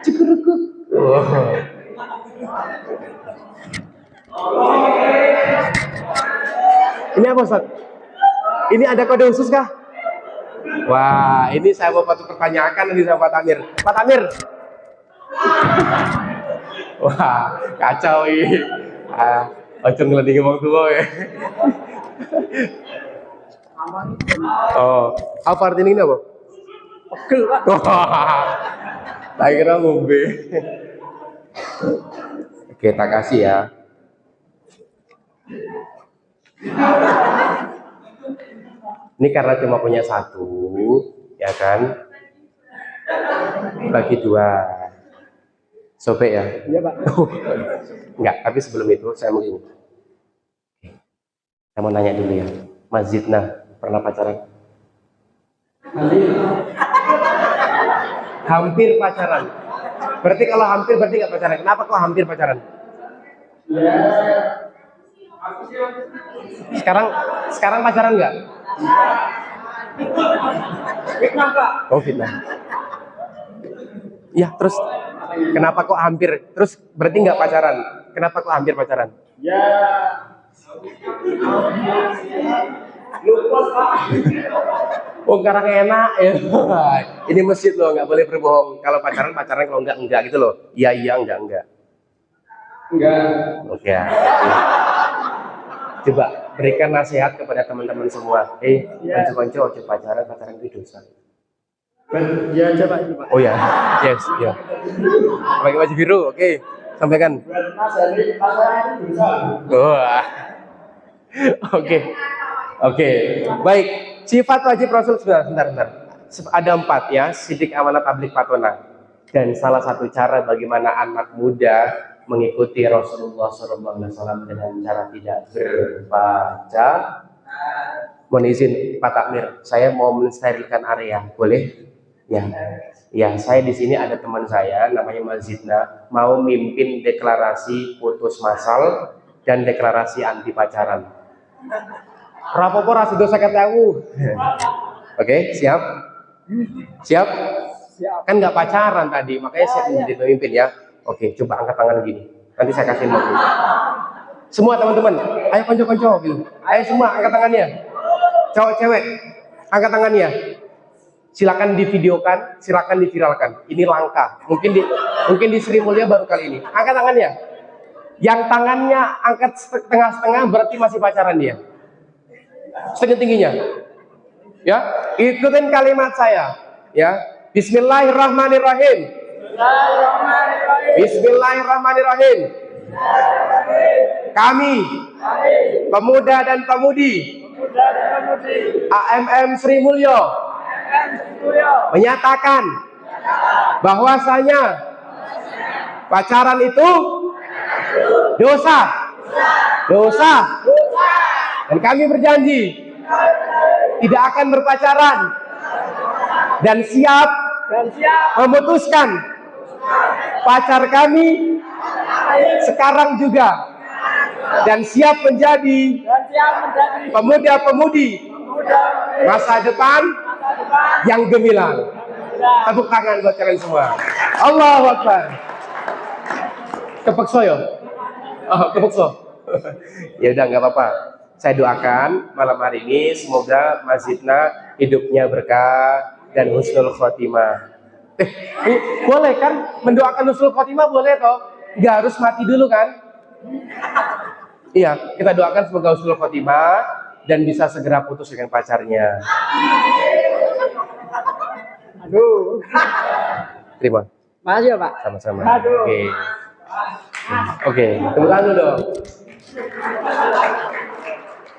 Cukurukuk. Ini apa, Ustaz? Ini ada kode khusus kah? Wah, ini saya mau patut pertanyakan nanti sama Pak Tamir. Pak Tamir. Wah, kacau ini. Ojo ngeledingi wong tua ya. Oh, apa artinya ini apa? Pegel, Pak. Tak kira ngombe. Oke, tak kasih ya. Ini karena cuma punya 1, ya kan? Bagi 2. Sobek ya? Iya, Pak. Enggak, tapi sebelum itu saya mau ini. Saya mau nanya dulu ya. Mas Zidna, pernah pacaran? Hampir pacaran. Berarti kalau hampir berarti nggak pacaran. Kenapa kok hampir pacaran? Ya. Sekarang pacaran nggak? Fitnah, Pak. Oh, fitnah. Ya, terus kenapa kok hampir? Terus berarti nggak pacaran? Kenapa kok hampir pacaran? Ya. Lupa, Pak. Oh, karena enak ya. Ini masjid loh, nggak boleh berbohong. Kalau pacaran kalau enggak gitu loh. Iya enggak. Enggak. Oke. Ya. Coba berikan nasihat kepada teman-teman semua. Konco-konco, pacaran itu dosa. Ya, coba ini, Pak. Oh ya, yes, ya. Pakai baju biru, oke. Sampaikan. Buat Mas dari pacaran itu dosa. Wah. Oke. Baik. Sifat wajib Rasul sebentar. Ada 4 ya, sidik, amanah, tablik, fatona. Dan salah satu cara bagaimana anak muda mengikuti Rasulullah SAW dengan cara tidak berbaca Mohon izin Pak Takmir, saya mau mensterilkan area, boleh? Ya, ya, saya di sini ada teman saya namanya Mazidna, mau mimpin deklarasi putus massal dan deklarasi anti pacaran. Rapopo rasa dosa kata aku. Oke, siap? Siap? Kan nggak pacaran tadi, makanya siap menjadi pemimpin ya. Oke, coba angkat tangan gini. Nanti saya kasih nomor. Semua teman-teman, ayo konco-konco gitu. Ayo semua angkat tangannya. Cowok cewek, angkat tangannya. Silakan divideokan, silakan diviralkan. Ini langka. Mungkin di Sri Mulia baru kali ini. Angkat tangannya. Yang tangannya angkat setengah-setengah berarti masih pacaran dia. Setengah tingginya. Ya, ikutin kalimat saya. Ya, Bismillahirrahmanirrahim. Bismillahirrahmanirrahim. Kami, pemuda dan pemudi AMM Sri Mulyo menyatakan bahwasanya pacaran itu dosa, dan kami berjanji tidak akan berpacaran dan siap memutuskan pacar kami sekarang juga dan siap menjadi pemuda-pemudi masa depan yang gemilang. Tepuk tangan buat kalian semua. Allahu Akbar. Kepekso ya? Oh, kepekso. Ya udah nggak apa-apa. Saya doakan malam hari ini semoga Mazidna hidupnya berkah dan husnul khotimah. Boleh kan mendoakan husnul khotimah, boleh toh? Nggak harus mati dulu kan? Iya, kita doakan semoga husnul khotimah dan bisa segera putus dengan pacarnya. Aduh. Terima. Makasih ya Pak. Sama-sama. Aduh. Oke, tepuk tangan dulu dong.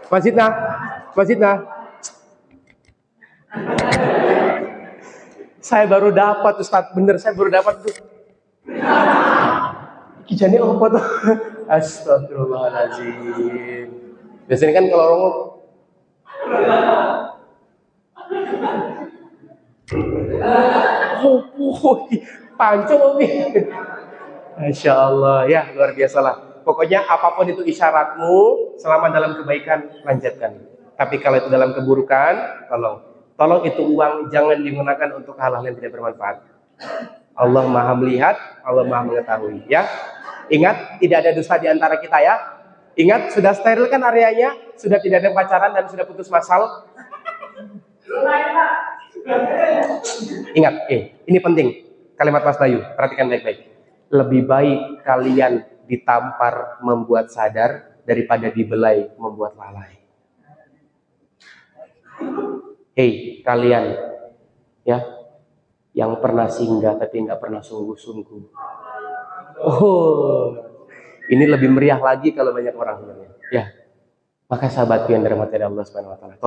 Mazidna. Saya baru dapat Ustaz, bener saya baru dapat tuh. Kijane apa tuh? Astagfirullahaladzim. Biasanya kan kalau orang pancung nih. Masya Allah, ya luar biasa lah. Pokoknya apapun itu isyaratmu, selama dalam kebaikan lanjutkan. Tapi kalau itu dalam keburukan, tolong itu uang jangan digunakan untuk hal-hal yang tidak bermanfaat. Allah Maha melihat, Allah Maha mengetahui. Ya, ingat tidak ada dusta di antara kita ya. Ingat sudah sterilkan areanya, sudah tidak ada pacaran dan sudah putus massal. Ingat, ini penting. Kalimat Mas Bayu, perhatikan baik-baik. Lebih baik kalian ditampar membuat sadar daripada dibelai membuat lalai. Hei kalian ya yang pernah singgah tapi nggak pernah sungguh-sungguh. Oh, ini lebih meriah lagi kalau banyak orang sebenarnya. Ya, maka sahabatku yang dirahmati Allah Subhanahu Wa Taala,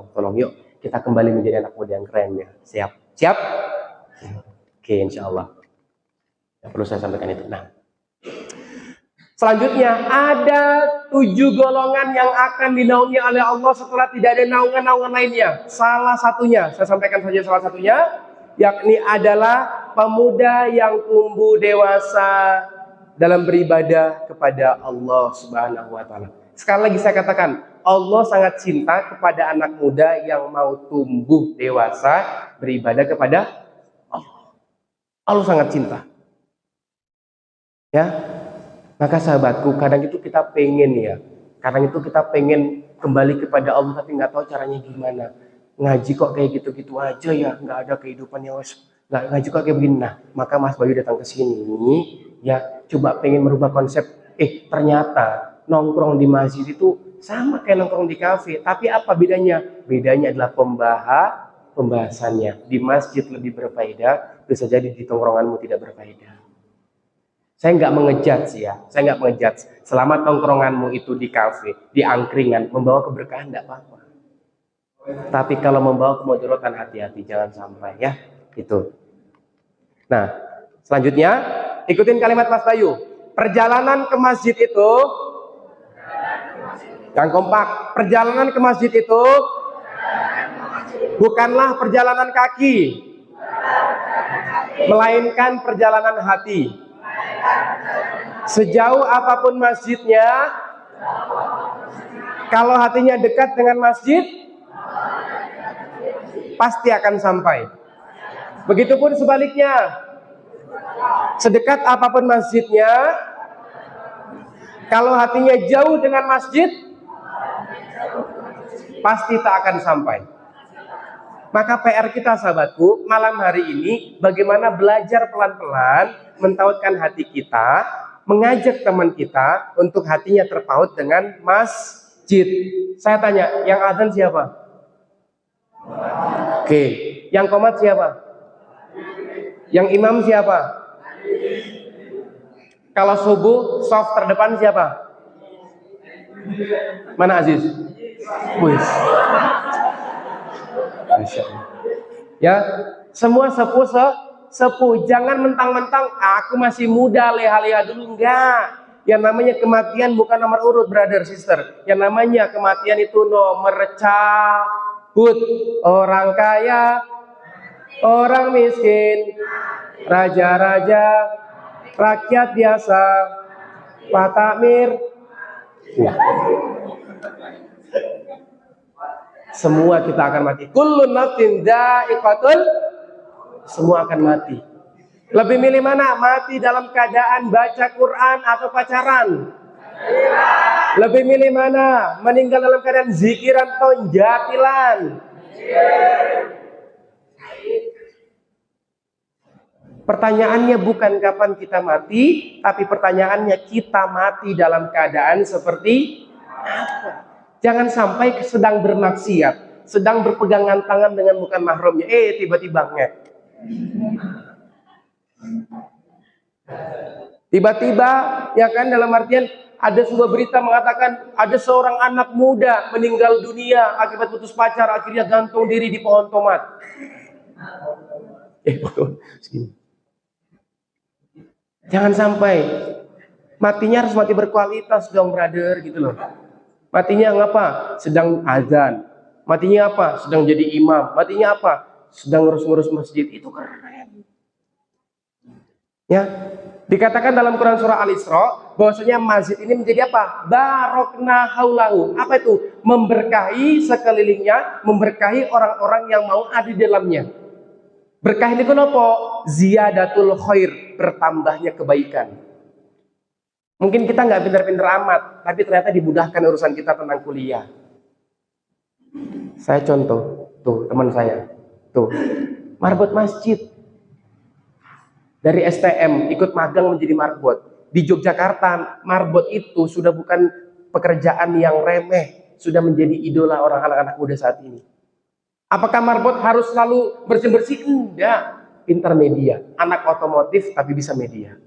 tolong, yuk kita kembali menjadi anak muda yang keren ya. Siap? Oke, insya Allah. Ya, perlu saya sampaikan itu. Nah, selanjutnya ada 7 golongan yang akan dinaungi oleh Allah setelah tidak ada naungan-naungan lainnya. Salah satunya, saya sampaikan saja salah satunya, yakni adalah pemuda yang tumbuh dewasa dalam beribadah kepada Allah Subhanahu Wa Taala. Sekali lagi saya katakan, Allah sangat cinta kepada anak muda yang mau tumbuh dewasa beribadah kepada Allah. Allah sangat cinta. Ya, maka sahabatku, kadang itu kita pengen kembali kepada Allah tapi nggak tahu caranya gimana. Ngaji kok kayak gitu-gitu aja ya, nggak ada kehidupan yang ngaji kok kayak begini. Nah, maka Mas Bayu datang ke sini ya, coba pengen merubah konsep. Ternyata nongkrong di masjid itu sama kayak nongkrong di kafe, tapi apa bedanya? Bedanya adalah pembahasannya. Di masjid lebih berfaedah, bisa jadi di tongkronganmu tidak berfaedah. Saya nggak mengejat, selama tongkronganmu itu di kafe, di angkringan, membawa keberkahan tidak apa-apa. Tapi kalau membawa kemudaratan, hati-hati, jangan sampai ya. Itu. Nah, selanjutnya ikutin kalimat Mas Bayu. Perjalanan ke masjid itu Yang kompak, perjalanan ke masjid itu bukanlah perjalanan kaki, melainkan perjalanan hati. Sejauh apapun masjidnya, kalau hatinya dekat dengan masjid, pasti akan sampai. Begitupun sebaliknya, sedekat apapun masjidnya, kalau hatinya jauh dengan masjid, pasti tak akan sampai. Maka PR kita sahabatku, malam hari ini bagaimana belajar pelan-pelan mentautkan hati kita, mengajak teman kita untuk hatinya terpaut dengan masjid. Saya tanya, yang azan siapa? Oke, yang qomat siapa? Yang imam siapa? Kalau subuh, soft terdepan siapa? Mana Aziz? Wis. Ya, semua sepuh. Jangan mentang-mentang aku masih muda, leha-leha dulu. Enggak. Yang namanya kematian bukan nomor urut, brother, sister. Yang namanya kematian itu nomor cabut. Orang kaya, orang miskin, raja-raja, rakyat biasa, Pak Takmir. Semua kita akan mati. Kullun nafsin dha'iqatul, semua akan mati. Lebih milih mana? Mati dalam keadaan baca Quran atau pacaran? Lebih milih mana? Meninggal dalam keadaan zikiran atau jatilan? Pertanyaannya bukan kapan kita mati, tapi pertanyaannya kita mati dalam keadaan seperti apa? Jangan sampai sedang bermaksiat, sedang berpegangan tangan dengan bukan mahramnya, tiba-tiba ngek. Tiba-tiba, ya kan, dalam artian ada sebuah berita mengatakan ada seorang anak muda meninggal dunia akibat putus pacar, akhirnya gantung diri di pohon tomat. Jangan sampai matinya harus mati berkualitas dong, brother, gitu loh. Matinya ngapa? Sedang azan. Matinya apa? Sedang jadi imam. Matinya apa? Sedang ngurus-ngurus masjid. Itu keren. Ya, dikatakan dalam Quran surah Al-Isra bahwasanya masjid ini menjadi apa? Barokna haulahu. Apa itu? Memberkahi sekelilingnya, memberkahi orang-orang yang mau ada di dalamnya. Berkah ini kenapa? Ziyadatul khair, bertambahnya kebaikan. Mungkin kita nggak pintar-pintar amat, tapi ternyata dimudahkan urusan kita tentang kuliah. Saya contoh, tuh teman saya, tuh marbot masjid. Dari STM ikut magang menjadi marbot. Di Yogyakarta, marbot itu sudah bukan pekerjaan yang remeh, sudah menjadi idola orang anak-anak muda saat ini. Apakah marbot harus selalu bersih-bersih? Enggak. Pintar media, anak otomotif tapi bisa media.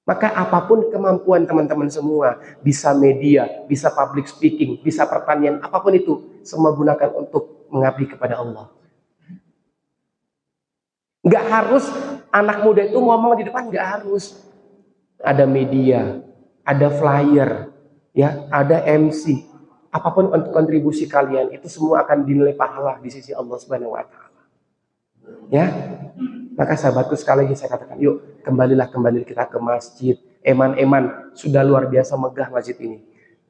Maka apapun kemampuan teman-teman semua, bisa media, bisa public speaking, bisa pertanian, apapun itu, semua gunakan untuk mengabdi kepada Allah. Nggak harus anak muda itu ngomong di depan, nggak harus. Ada media, ada flyer, ya, ada MC. Apapun untuk kontribusi kalian, itu semua akan dinilai pahala di sisi Allah Subhanahu wa Ta'ala. Ya. Maka sahabatku, sekali lagi saya katakan, yuk kembali kita ke masjid. Eman-eman, sudah luar biasa megah masjid ini.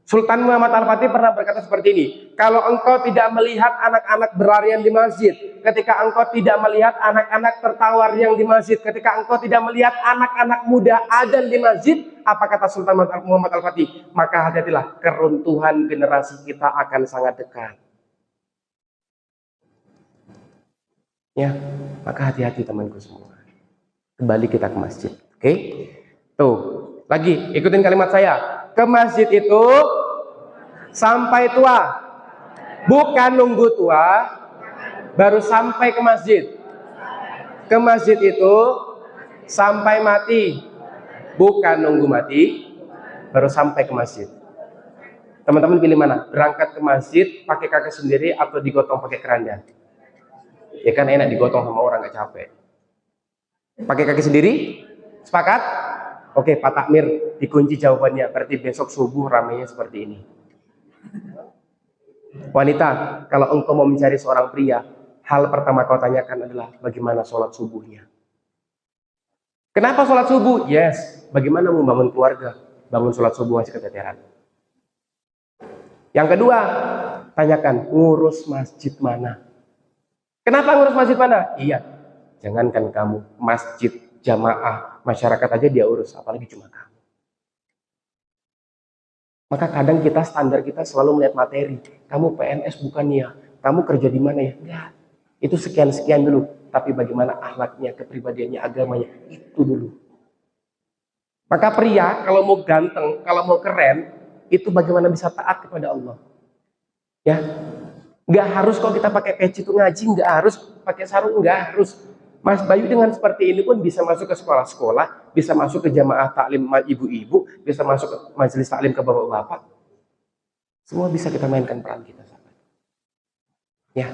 Sultan Muhammad Al-Fatih pernah berkata seperti ini, kalau engkau tidak melihat anak-anak berlarian di masjid, ketika engkau tidak melihat anak-anak tertawa riang di masjid, ketika engkau tidak melihat anak-anak muda adzan di masjid, apa kata Sultan Muhammad Al-Fatih? Maka hati-hatilah, keruntuhan generasi kita akan sangat dekat. Ya, maka hati-hati temanku semua. Kembali kita ke masjid, oke? Tuh, lagi ikutin kalimat saya. Ke masjid itu sampai tua, bukan nunggu tua baru sampai ke masjid. Ke masjid itu sampai mati, bukan nunggu mati baru sampai ke masjid. Teman-teman pilih mana? Berangkat ke masjid pakai kaki sendiri atau digotong pakai keranda? Ya kan enak digotong sama orang, gak capek. Pakai kaki sendiri? Sepakat? Oke, Pak Takmir dikunci jawabannya. Berarti besok subuh ramainya seperti ini. Wanita, kalau engkau mau mencari seorang pria, hal pertama kau tanyakan adalah bagaimana sholat subuhnya. Kenapa sholat subuh? Yes, bagaimana membangun keluarga? Bangun sholat subuh masih keteteran. Yang kedua, tanyakan ngurus masjid mana. Kenapa ngurus masjid mana? Iya, jangankan kamu, masjid, jamaah, masyarakat aja dia urus, apalagi cuma kamu. Maka kadang kita standar kita selalu melihat materi. Kamu PNS bukan ya? Kamu kerja di mana ya? Enggak. Itu sekian-sekian dulu. Tapi bagaimana akhlaknya, kepribadiannya, agamanya, itu dulu. Maka pria kalau mau ganteng, kalau mau keren, itu bagaimana bisa taat kepada Allah. Ya, nggak harus kalau kita pakai peci itu ngaji, nggak harus pakai sarung, nggak harus. Mas Bayu dengan seperti ini pun bisa masuk ke sekolah-sekolah, bisa masuk ke jamaah taklim ibu-ibu, bisa masuk ke majelis taklim ke bapak-bapak. Semua bisa kita mainkan peran kita, sahabat. Ya.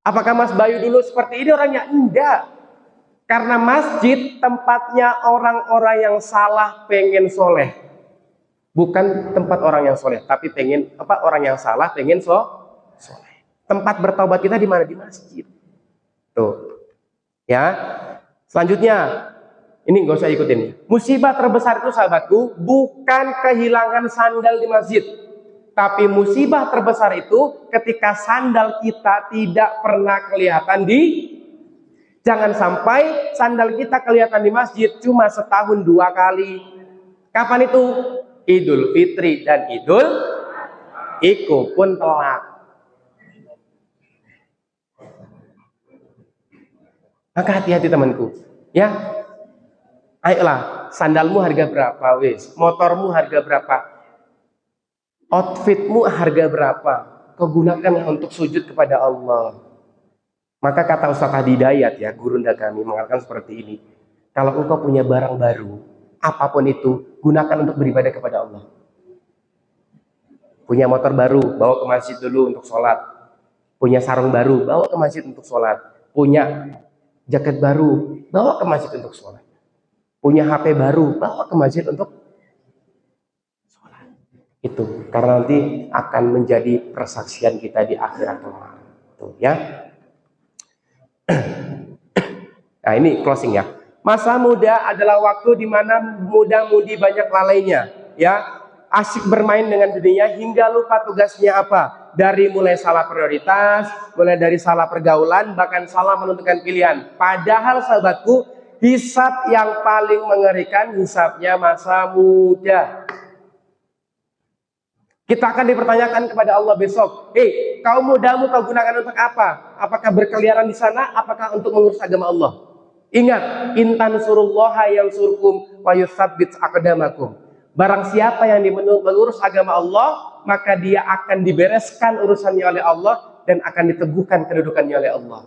Apakah Mas Bayu dulu seperti ini orangnya? Enggak. Karena masjid tempatnya orang-orang yang salah pengen soleh. Bukan tempat orang yang soleh, tapi pengen orang yang salah pengen soleh. Tempat bertaubat kita di mana? Di masjid. Tuh. Ya, selanjutnya ini nggak usah ikutin. Musibah terbesar itu sahabatku bukan kehilangan sandal di masjid, tapi musibah terbesar itu ketika sandal kita tidak pernah kelihatan di. Jangan sampai sandal kita kelihatan di masjid cuma setahun 2 kali. Kapan itu? Idul Fitri dan Idul Iku pun telat. Maka hati-hati temanku, ya. Ayolah, sandalmu harga berapa, wis? Motormu harga berapa? Outfitmu harga berapa? Kau gunakan untuk sujud kepada Allah. Maka kata Ustaz Hidayat ya, gurunda kami mengatakan seperti ini. Kalau engkau punya barang baru, apapun itu, gunakan untuk beribadah kepada Allah. Punya motor baru, bawa ke masjid dulu untuk sholat. Punya sarung baru, bawa ke masjid untuk sholat. Punya jaket baru, bawa ke masjid untuk sholat. Punya HP baru, bawa ke masjid untuk sholat. Itu karena nanti akan menjadi persaksian kita di akhirat kelak. Tuh ya. Nah ini closing ya. Masa muda adalah waktu di mana muda-mudi banyak lalainya, ya. Asyik bermain dengan dunia hingga lupa tugasnya apa. Dari mulai salah prioritas, mulai dari salah pergaulan, bahkan salah menentukan pilihan. Padahal sahabatku, hisab yang paling mengerikan hisabnya masa muda. Kita akan dipertanyakan kepada Allah besok. Kaum mudamu kau gunakan untuk apa? Apakah berkeliaran di sana? Apakah untuk mengurus agama Allah? Ingat, intan surullaha yang surkum wa yutsabbit aqdamakum. Barang siapa yang mengurus agama Allah, maka dia akan dibereskan urusannya oleh Allah dan akan diteguhkan kedudukannya oleh Allah.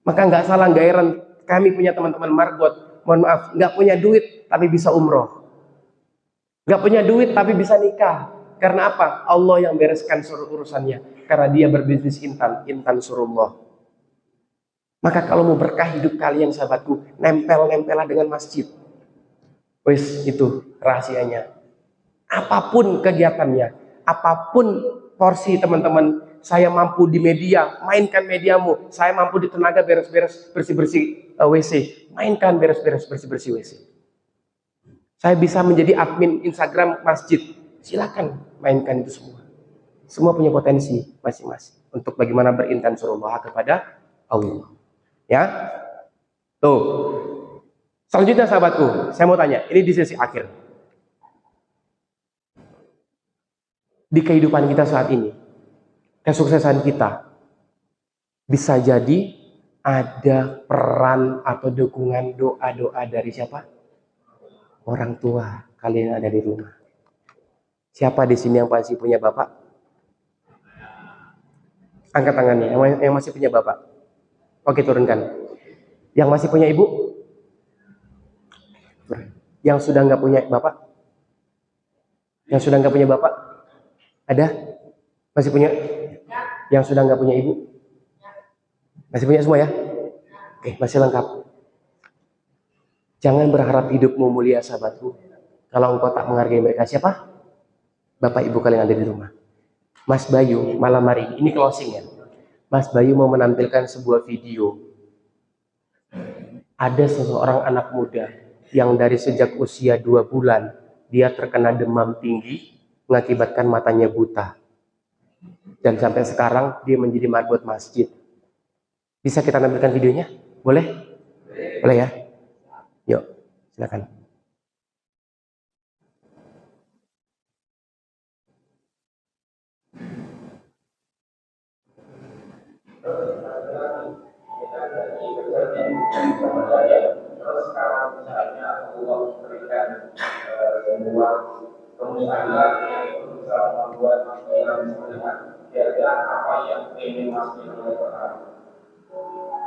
Maka nggak salah, nggak heran kami punya teman-teman marbot, mohon maaf, nggak punya duit tapi bisa umroh, nggak punya duit tapi bisa nikah. Karena apa? Allah yang bereskan urusannya. Karena dia berbisnis intan surullah. Maka kalau mau berkah hidup kalian sahabatku, nempel-nempelah dengan masjid. Wes itu rahasianya. Apapun kegiatannya, apapun porsi teman-teman, saya mampu di media, mainkan mediamu. Saya mampu di tenaga beres-beres bersih-bersih WC, mainkan beres-beres bersih-bersih WC. Saya bisa menjadi admin Instagram masjid, silakan mainkan itu semua. Semua punya potensi masing-masing untuk bagaimana berintan surullah kepada Allah. Ya, tuh. Selanjutnya sahabatku, saya mau tanya, ini di sesi akhir. Di kehidupan kita saat ini, kesuksesan kita bisa jadi ada peran atau dukungan doa-doa dari siapa? Orang tua kalian ada di rumah. Siapa di sini yang masih punya bapak? Angkat tangannya, yang masih punya bapak. Oke, turunkan. Yang masih punya ibu? Yang sudah nggak punya bapak? Yang sudah nggak punya bapak? Ada? Masih punya? Yang sudah nggak punya ibu? Masih punya semua ya? Oke, masih lengkap. Jangan berharap hidupmu mulia sahabatku kalau engkau tak menghargai mereka. Siapa? Bapak ibu kalian ada di rumah. Mas Bayu malam hari ini closing ya. Mas Bayu mau menampilkan sebuah video. Ada seseorang anak muda yang dari sejak usia 2 bulan dia terkena demam tinggi mengakibatkan matanya buta. Dan sampai sekarang dia menjadi marbot masjid. Bisa kita tampilkan videonya? Boleh? Boleh ya? Yuk, silakan. Terus sekarang misalnya Allah memberikan sebuah kemudahan yang itu bisa membuat masyarakat melihat kira-kira apa yang ingin masyarakat lakukan.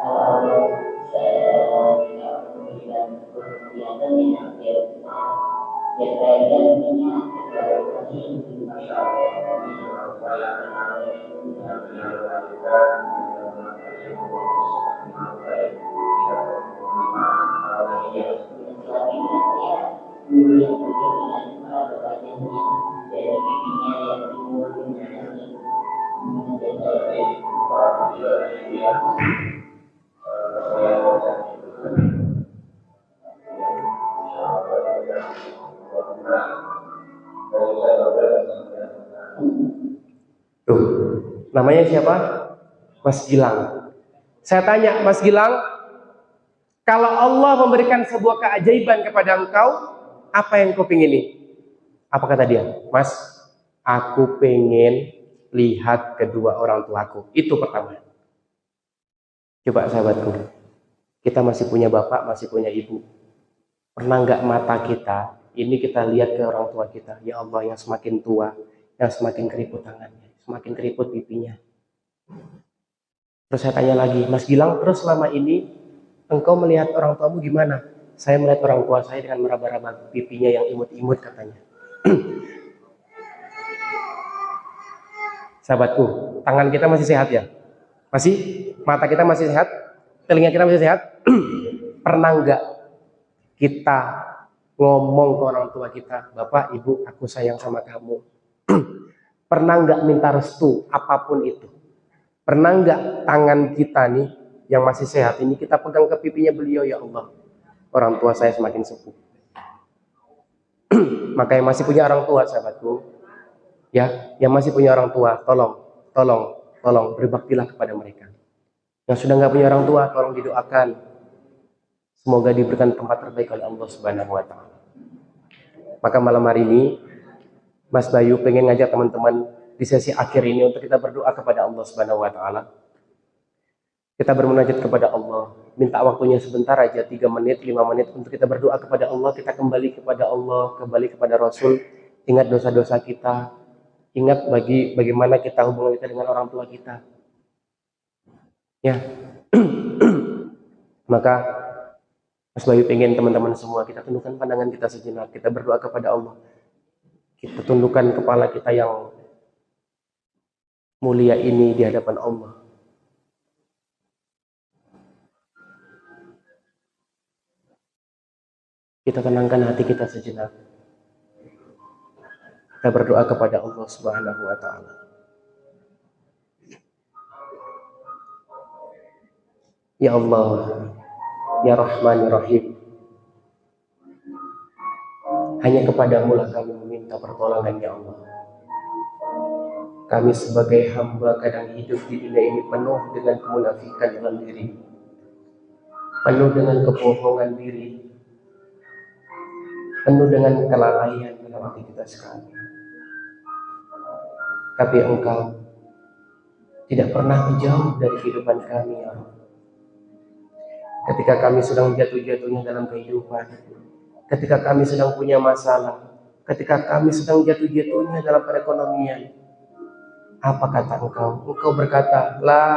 Kalau saya tidak memberikan kegiatan yang biasanya intinya Tuh, namanya siapa? Mas Gilang. Saya tanya, Mas Gilang, kalau Allah memberikan sebuah keajaiban kepada engkau, apa yang kau pingini? Apa kata dia? Mas, aku pengen lihat kedua orang tuaku. Itu pertama. Coba sahabatku, kita masih punya bapak, masih punya ibu. Pernah nggak mata kita, ini kita lihat ke orang tua kita, ya Allah yang semakin tua, yang semakin keriput tangannya, semakin keriput pipinya. Terus saya tanya lagi, Mas Gilang, terus selama ini engkau melihat orang tuamu gimana? Saya melihat orang tua saya dengan meraba-raba pipinya yang imut-imut katanya. Sahabatku, tangan kita masih sehat ya? Masih? Mata kita masih sehat? Telinga kita masih sehat? Pernah nggak kita ngomong ke orang tua kita, Bapak, Ibu, aku sayang sama kamu? Pernah nggak minta restu apapun itu? Pernah nggak tangan kita nih yang masih sehat ini kita pegang ke pipinya beliau, ya Allah, orang tua saya semakin sepuh. Maka yang masih punya orang tua, sahabatku, ya, yang masih punya orang tua, tolong berbaktilah kepada mereka. Yang sudah nggak punya orang tua, tolong didoakan. Semoga diberikan tempat terbaik oleh Allah Subhanahu wa Ta'ala. Maka malam hari ini, Mas Bayu pengen ngajak teman-teman di sesi akhir ini untuk kita berdoa kepada Allah Subhanahu wa Ta'ala. Kita bermunajat kepada Allah, minta waktunya sebentar aja, 3 menit, 5 menit untuk kita berdoa kepada Allah. Kita kembali kepada Allah, kembali kepada Rasul, ingat dosa-dosa kita, ingat bagaimana kita hubungan kita dengan orang tua kita. Ya. Maka Mas Bayu pengen teman-teman semua kita tundukkan pandangan kita sejenak, kita berdoa kepada Allah. Kita tundukkan kepala kita yang mulia ini di hadapan Allah. Kita tenangkan hati kita sejenak. Kita berdoa kepada Allah Subhanahu wa Ta'ala. Ya Allah, Ya Rahman, Ya Rahim, hanya kepadamu lah kami meminta pertolongan, ya Allah. Kami sebagai hamba kadang hidup di dunia ini penuh dengan kemunafikan dalam diri, penuh dengan kebohongan diri, penuh dengan kelalaian dalam hati kita sekali. Tapi Engkau tidak pernah jauh dari kehidupan kami, ya Allah. Ketika kami sedang jatuh-jatuhnya dalam kehidupan, ketika kami sedang punya masalah, ketika kami sedang jatuh-jatuhnya dalam perekonomian, apa kata Engkau? Engkau berkata, La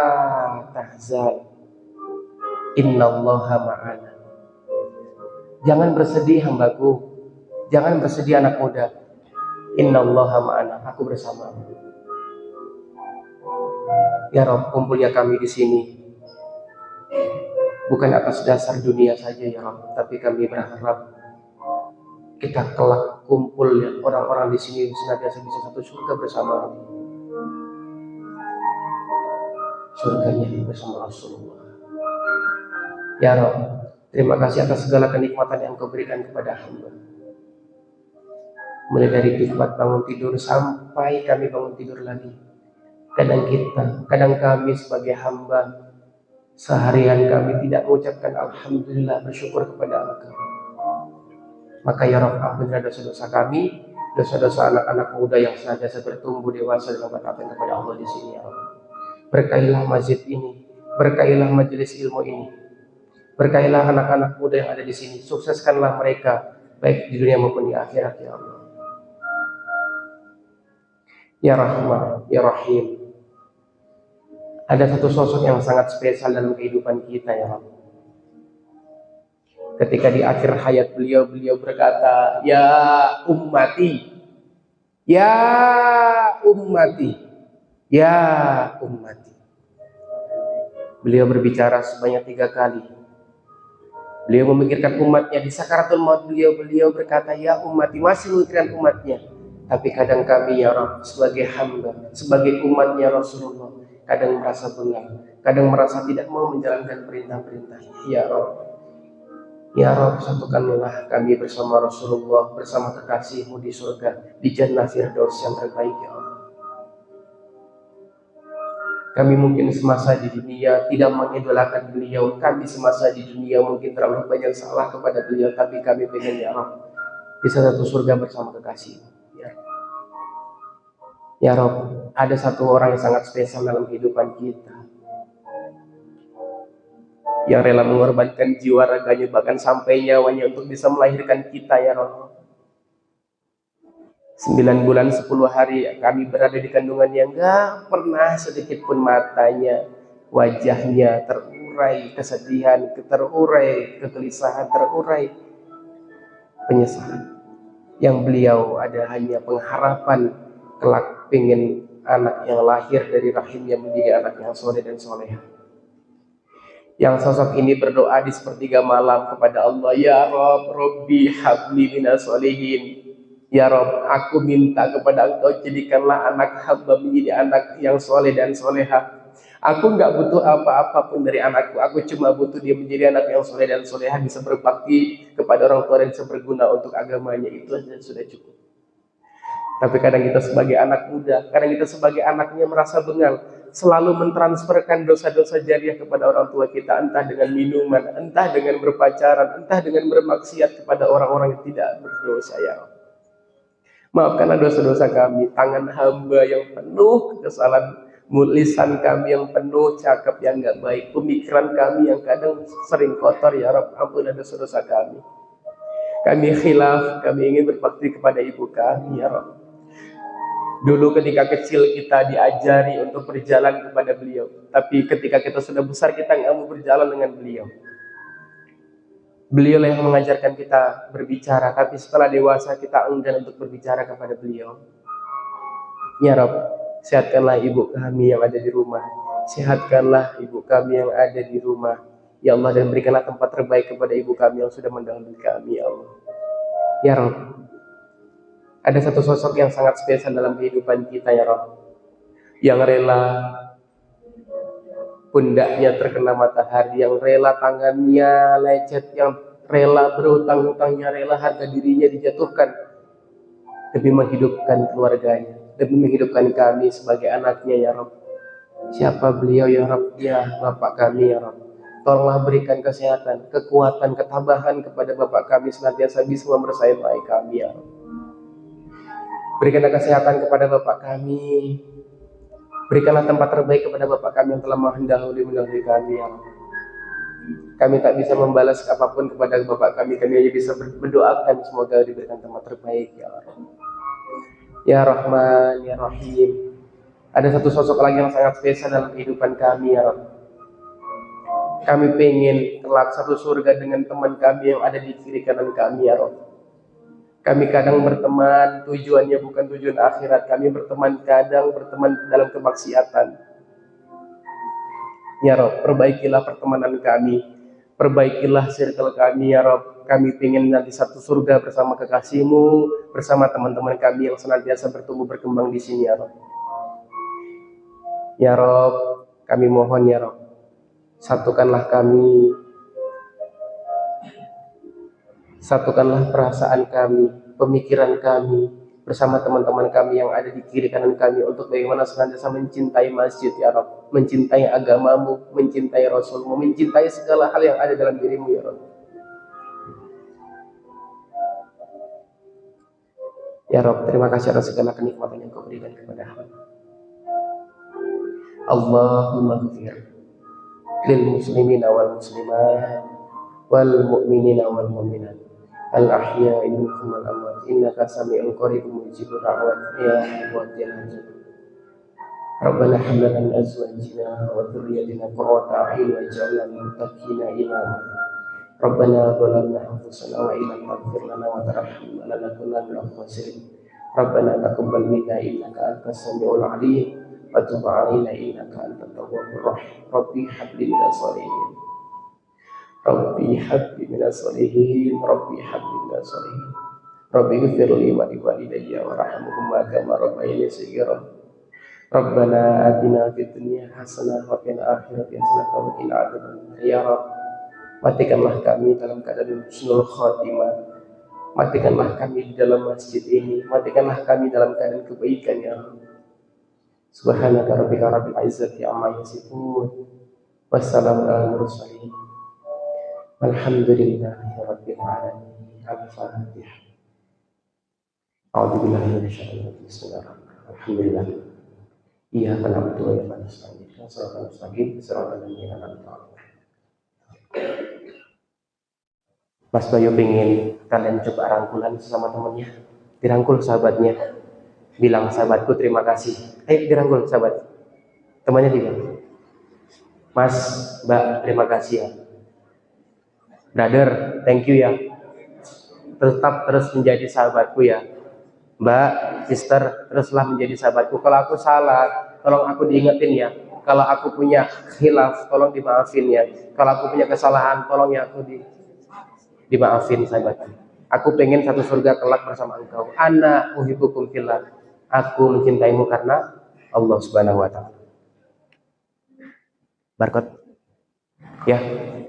tahzan, innallaha ma'ana. Jangan bersedih hambaku, jangan bersedih anak muda. Innallaha ma'ana, aku bersamamu. Ya Rabb, kumpulnya kami di sini bukan atas dasar dunia saja, ya Rabb, tapi kami berharap kita kelak kumpul, ya, orang-orang di sini senantiasa bisa satu surga bersama. surganya bersama Rasulullah. Ya Rabb, terima kasih atas segala kenikmatan yang Kau berikan kepada hamba. Mulai dari nikmat bangun tidur sampai kami bangun tidur lagi. Kadang kami sebagai hamba, seharian kami tidak mengucapkan Alhamdulillah, bersyukur kepada Engkau. Maka ya Rabb, ampunilah dosa-dosa kami, dosa-dosa anak-anak muda yang senantiasa bertumbuh dewasa dalam ketaatan kepada Allah di sini ya Rabb. Berkahilah masjid ini, berkahilah majelis ilmu ini, berkahilah anak-anak muda yang ada di sini, sukseskanlah mereka baik di dunia maupun di akhirat ya Allah. Ya Rahman, Ya Rahim. Ada satu sosok yang sangat spesial dalam kehidupan kita ya Rabb. Ketika di akhir hayat beliau berkata, Ya ummati, Ya ummati, Ya ummati. Beliau berbicara sebanyak 3 kali. Beliau memikirkan umatnya. Di sakaratul maut beliau berkata, Ya ummati, masih memikirkan umatnya. Tapi kadang kami ya Rabb, sebagai hamba, sebagai umatnya Rasulullah, kadang merasa bengal, kadang merasa tidak mau menjalankan perintah-perintahnya. Ya Rabb, Ya Rabb, satukanlah kami bersama Rasulullah, bersama kekasih-Mu di surga, di Jannah Firdaus yang terbaik ya Allah. Kami mungkin semasa di dunia tidak mengidolakan beliau, kami semasa di dunia mungkin terlalu banyak salah kepada beliau, tapi kami pengen ya Rabb bisa satu surga bersama kekasih-Mu. Ya Rabb, ada satu orang yang sangat spesial dalam kehidupan kita, yang rela mengorbankan jiwa raganya bahkan sampai nyawanya untuk bisa melahirkan kita ya Rabb. 9 bulan 10 hari kami berada di kandungan yang gak pernah sedikit pun matanya, wajahnya terurai kesedihan, terurai kegelisahan, terurai penyesalan. Yang beliau ada hanya pengharapan kelak pengen anak yang lahir dari rahimnya menjadi anak yang soleh dan soleha. Yang sosok ini berdoa di sepertiga malam kepada Allah, Ya Rabb, Rabbi habli minas solihin. Ya Rabb, aku minta kepada Engkau jadikanlah anak hamba menjadi anak yang soleh dan soleha. Aku nggak butuh apa-apa pun dari anakku, aku cuma butuh dia menjadi anak yang soleh dan soleha, bisa berbakti kepada orang tua dan bisa berguna untuk agamanya, itu saja sudah cukup. Tapi kadang kita sebagai anak muda, kadang kita sebagai anaknya merasa bengal, selalu mentransferkan dosa-dosa jariah kepada orang tua kita, entah dengan minuman, entah dengan berpacaran, entah dengan bermaksiat kepada orang-orang yang tidak berdosa ya Allah. Maafkanlah dosa-dosa kami, tangan hamba yang penuh kesalahan, lisan kami yang penuh cakap yang gak baik, pemikiran kami yang kadang sering kotor ya Rabb, ampunilah dosa-dosa kami. Kami khilaf, kami ingin berbakti kepada ibu kami ya Rabb. Dulu ketika kecil kita diajari untuk berjalan kepada beliau, tapi ketika kita sudah besar kita nggak mau berjalan dengan beliau. Beliau yang mengajarkan kita berbicara, tapi setelah dewasa kita enggan untuk berbicara kepada beliau. Ya Rabb, sehatkanlah ibu kami yang ada di rumah, sehatkanlah ibu kami yang ada di rumah ya Allah, dan berikanlah tempat terbaik kepada ibu kami yang sudah mendahului kami ya Allah. Ya Rabb, ada satu sosok yang sangat spesial dalam kehidupan kita ya Rabb, yang rela pundaknya terkena matahari, yang rela tangannya lecet, yang rela berhutang-hutangnya, rela harga dirinya dijatuhkan demi menghidupkan keluarganya, demi menghidupkan kami sebagai anaknya ya Rabb. Siapa beliau ya Rabb? Ya Bapak kami ya Rabb. Tolonglah berikan kesehatan, kekuatan, ketabahan kepada Bapak kami, senantiasa bisa membersamai kami ya Rabb. Berikanlah kesehatan kepada Bapak kami. Berikanlah tempat terbaik kepada Bapak kami yang telah mendahului kami ya Allah. Kami tak bisa membalas apapun kepada Bapak kami hanya bisa mendoakan semoga diberikan tempat terbaik ya Allah. Ya Rahman, Ya Rahim. Ada satu sosok lagi yang sangat spesial dalam kehidupan kami ya Allah. Kami pengen kelak satu surga dengan teman kami yang ada di kiri kanan kami ya Allah. Kami kadang berteman, tujuannya bukan tujuan akhirat. Kami kadang berteman dalam kemaksiatan. Ya Rabb, perbaikilah pertemanan kami, perbaikilah circle kami ya Rabb. Kami ingin nanti satu surga bersama kekasih-Mu, bersama teman-teman kami yang senantiasa bertumbuh berkembang di sini ya Rabb. Ya Rabb, Kami mohon ya Rabb, satukanlah kami, satukanlah perasaan kami, pemikiran kami bersama teman-teman kami yang ada di kiri kanan kami untuk bagaimana senantiasa mencintai masjid ya Rabb, mencintai agamamu, mencintai Rasulmu, mencintai segala hal yang ada dalam dirimu ya Rabb. Ya Rabb, terima kasih atas segala kenikmatan yang Kau berikan kepada hamba. Allahumma ghfir lil muslimina wal muslimat wal mu'minina wal mu'minat al ahya'i minhum wal amwat innaka sami'un qaribun mujibur da'wat ya muwajjal hajat. Rabbana hab lana min azwajina wa dhurriyyatina qurrata a'yun waj'alna lil muttaqina imama. Rabbana zalamna anfusana wa illam taghfir lana wa tarhamna lanakunanna minal khasirin. Rabbana taqabbal minna innaka antas samiul 'alim wa tub 'alaina innaka antat tawwabur rahim. Rabbi hab li minas shalihin. Rabbi habbi minas shalihin. Rabbi habbi minas shalihin. Rabbi ighfirli wa li walidayya warhamhuma kama rabbayani shaghira. Rabbana atina fid dunya hasanah wa fil akhirati hasanah wa qina adzabannar. Ya Rabb, matikanlah kami dalam keadaan husnul khatimah. Matikanlah kami di dalam masjid ini. Matikanlah kami dalam keadaan kebaikan ya Rabb. Subhanaka rabbika rabbil izzati amma yasifun. Wassalamu ala mursalin. Alhamdulillahi rabbil alamin. Al-Fatihah. A'udzu billahi minasyaitonir rajim. Bismillahirrahmanirrahim. Alhamdulillah. Iyyaka na'budu wa iyyaka nasta'in. Shiratal mustaqim, shiratal ladzina an'amta 'alaihim. Mas Bayu pengen kalian coba rangkulan sama temennya, dirangkul sahabatnya, bilang sahabatku terima kasih. Dirangkul sahabat, temannya bilang, Mas, Mbak terima kasih ya, brother thank you ya, tetap terus menjadi sahabatku ya, Mbak, sister teruslah menjadi sahabatku. Kalau aku salah tolong aku diingetin ya, kalau aku punya khilaf tolong dimaafin ya, kalau aku punya kesalahan tolong ya aku dimaafin sahabatku. Aku pengen satu surga kelak bersama engkau. Ana uhibbukum fillah. Aku mencintaimu karena Allah Subhanahu wa taala. Barkot. Ya,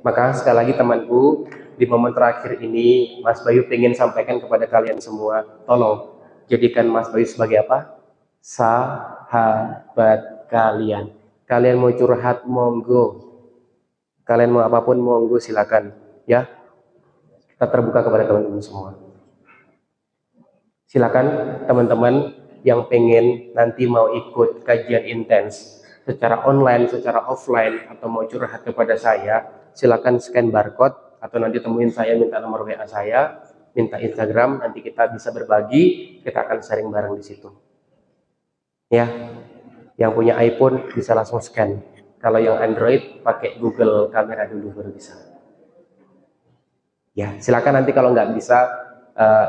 maka sekali lagi temanku, di momen terakhir ini Mas Bayu pengen sampaikan kepada kalian semua, tolong jadikan Mas Bayu sebagai apa? Sahabat kalian. Kalian mau curhat monggo. Kalian mau apapun monggo silakan, ya. Kita terbuka kepada teman-teman semua. Silakan teman-teman yang pengen nanti mau ikut kajian intens secara online, secara offline, atau mau curhat kepada saya, silakan scan barcode atau nanti temuin saya, minta nomor WA saya, minta Instagram, nanti kita bisa berbagi, kita akan sharing bareng di situ. Ya, yang punya iPhone bisa langsung scan. Kalau yang Android pakai Google kamera dulu baru bisa. Ya, silakan nanti kalau nggak bisa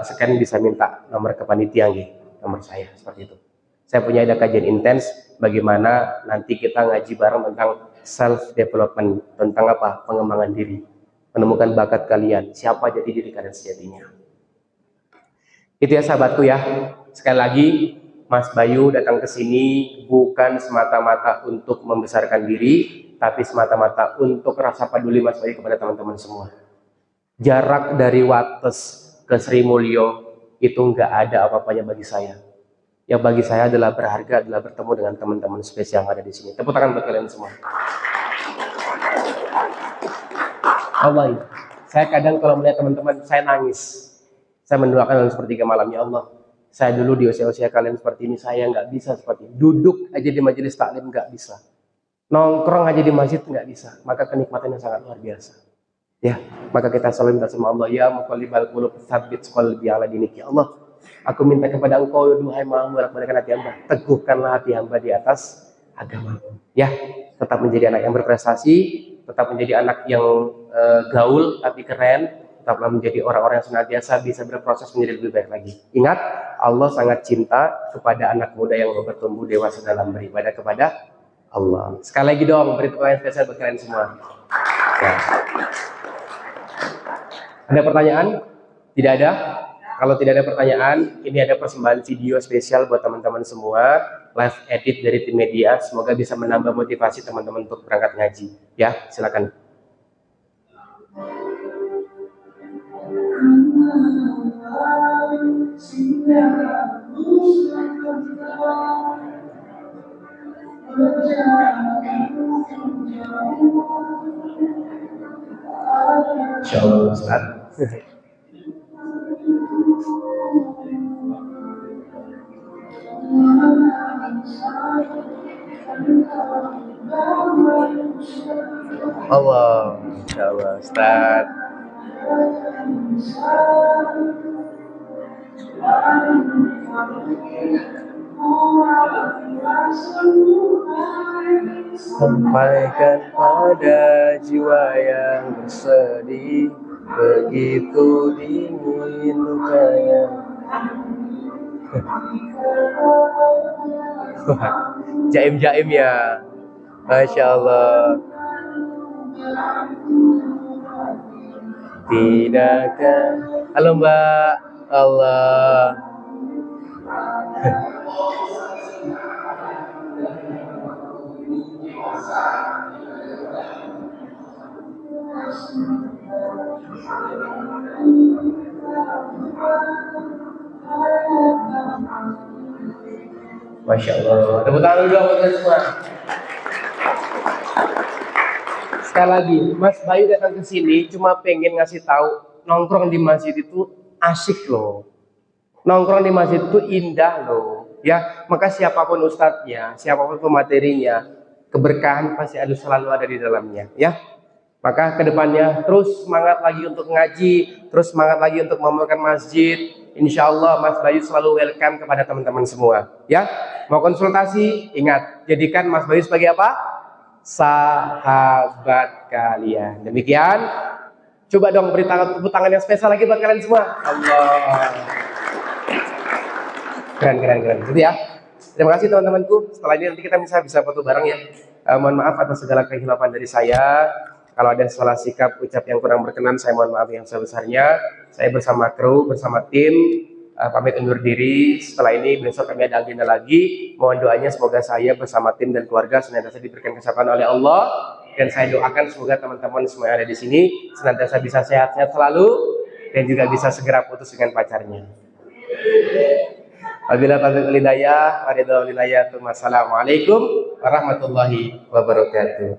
scan bisa minta nomor ke panitia nomor saya seperti itu. Saya punya ada kajian intens bagaimana nanti kita ngaji bareng tentang self development, tentang apa? Pengembangan diri, menemukan bakat kalian, siapa jadi diri kalian sejatinya. Itu ya sahabatku ya. Sekali lagi Mas Bayu datang ke sini bukan semata-mata untuk membesarkan diri, tapi semata-mata untuk rasa peduli Mas Bayu kepada teman-teman semua. Jarak dari Wates ke Sri Mulyo itu nggak ada apa-apanya bagi saya. Yang bagi saya adalah berharga adalah bertemu dengan teman-teman spesial yang ada di sini. Tepuk tangan buat kalian semua. Allah, saya kadang kalau melihat teman-teman saya nangis. Saya mendoakan dalam sepertiga malam, ya Allah. Saya dulu di usia-usia kalian seperti ini, saya nggak bisa seperti ini. Duduk aja di majelis taklim nggak bisa. Nongkrong aja di masjid nggak bisa. Maka kenikmatannya sangat luar biasa. Ya, maka kita selalu minta sama Allah, ya muqallibal qulub tsabbit qalbi ala dinik. Ya Allah, aku minta kepada Engkau, duhai Maha membolak-balikkan hati hamba, teguhkanlah hati hamba di atas agama. Ya, tetap menjadi anak yang berprestasi, tetap menjadi anak yang gaul tapi keren, tetaplah menjadi orang-orang yang senantiasa bisa berproses menjadi lebih baik lagi. Ingat, Allah sangat cinta kepada anak muda yang bertumbuh dewasa dalam beribadah kepada Allah. Sekali lagi dong, beri tepuk tangan spesial buat kalian semua. Ya. Ada pertanyaan? Tidak ada? kalau tidak ada pertanyaan, ini ada persembahan video spesial buat teman-teman semua, live edit dari tim media. Semoga bisa menambah motivasi teman-teman untuk berangkat ngaji. Ya, silakan. Insyaallah Ustaz. Allah, insyaallah Ustaz. Sampaikan pada jiwa yang bersedih, begitu dingin lukanya. Jaim-jaim ya, Masya Allah. Tidakkah, halo Mbak, Allah. Masya Allah. Tepuk tangan dulu buat kalian semua. Sekali lagi, Mas Bayu datang ke sini cuma pengen ngasih tahu nongkrong di masjid itu asik loh. Nongkrong di masjid itu indah loh. Ya, maka siapapun ustadznya, siapapun pematerinya, keberkahan pasti selalu ada di dalamnya. Ya, maka kedepannya terus semangat lagi untuk ngaji, terus semangat lagi untuk membangun masjid. Insya Allah Mas Bayu selalu welcome kepada teman-teman semua. Ya, mau konsultasi, ingat jadikan Mas Bayu sebagai apa? Sahabat kalian. Demikian. Coba dong beri tepuk tangan yang spesial lagi buat kalian semua. Allah. Keren. Gitu ya. Terima kasih teman-temanku. Setelah ini nanti kita bisa foto bareng ya. Mohon maaf atas segala kehilafan dari saya. Kalau ada salah sikap ucap yang kurang berkenan, saya mohon maaf yang sebesarnya. Saya bersama kru, bersama tim, pamit undur diri. Setelah ini besok kami ada agenda lagi. Mohon doanya semoga saya bersama tim dan keluarga senantiasa diberikan kesehatan oleh Allah. Dan saya doakan semoga teman-teman semua yang ada di sini senantiasa bisa sehat-sehat selalu dan juga bisa segera putus dengan pacarnya. Wabillahi taufiq wal hidayah. Wassalamualaikum warahmatullahi wabarakatuh.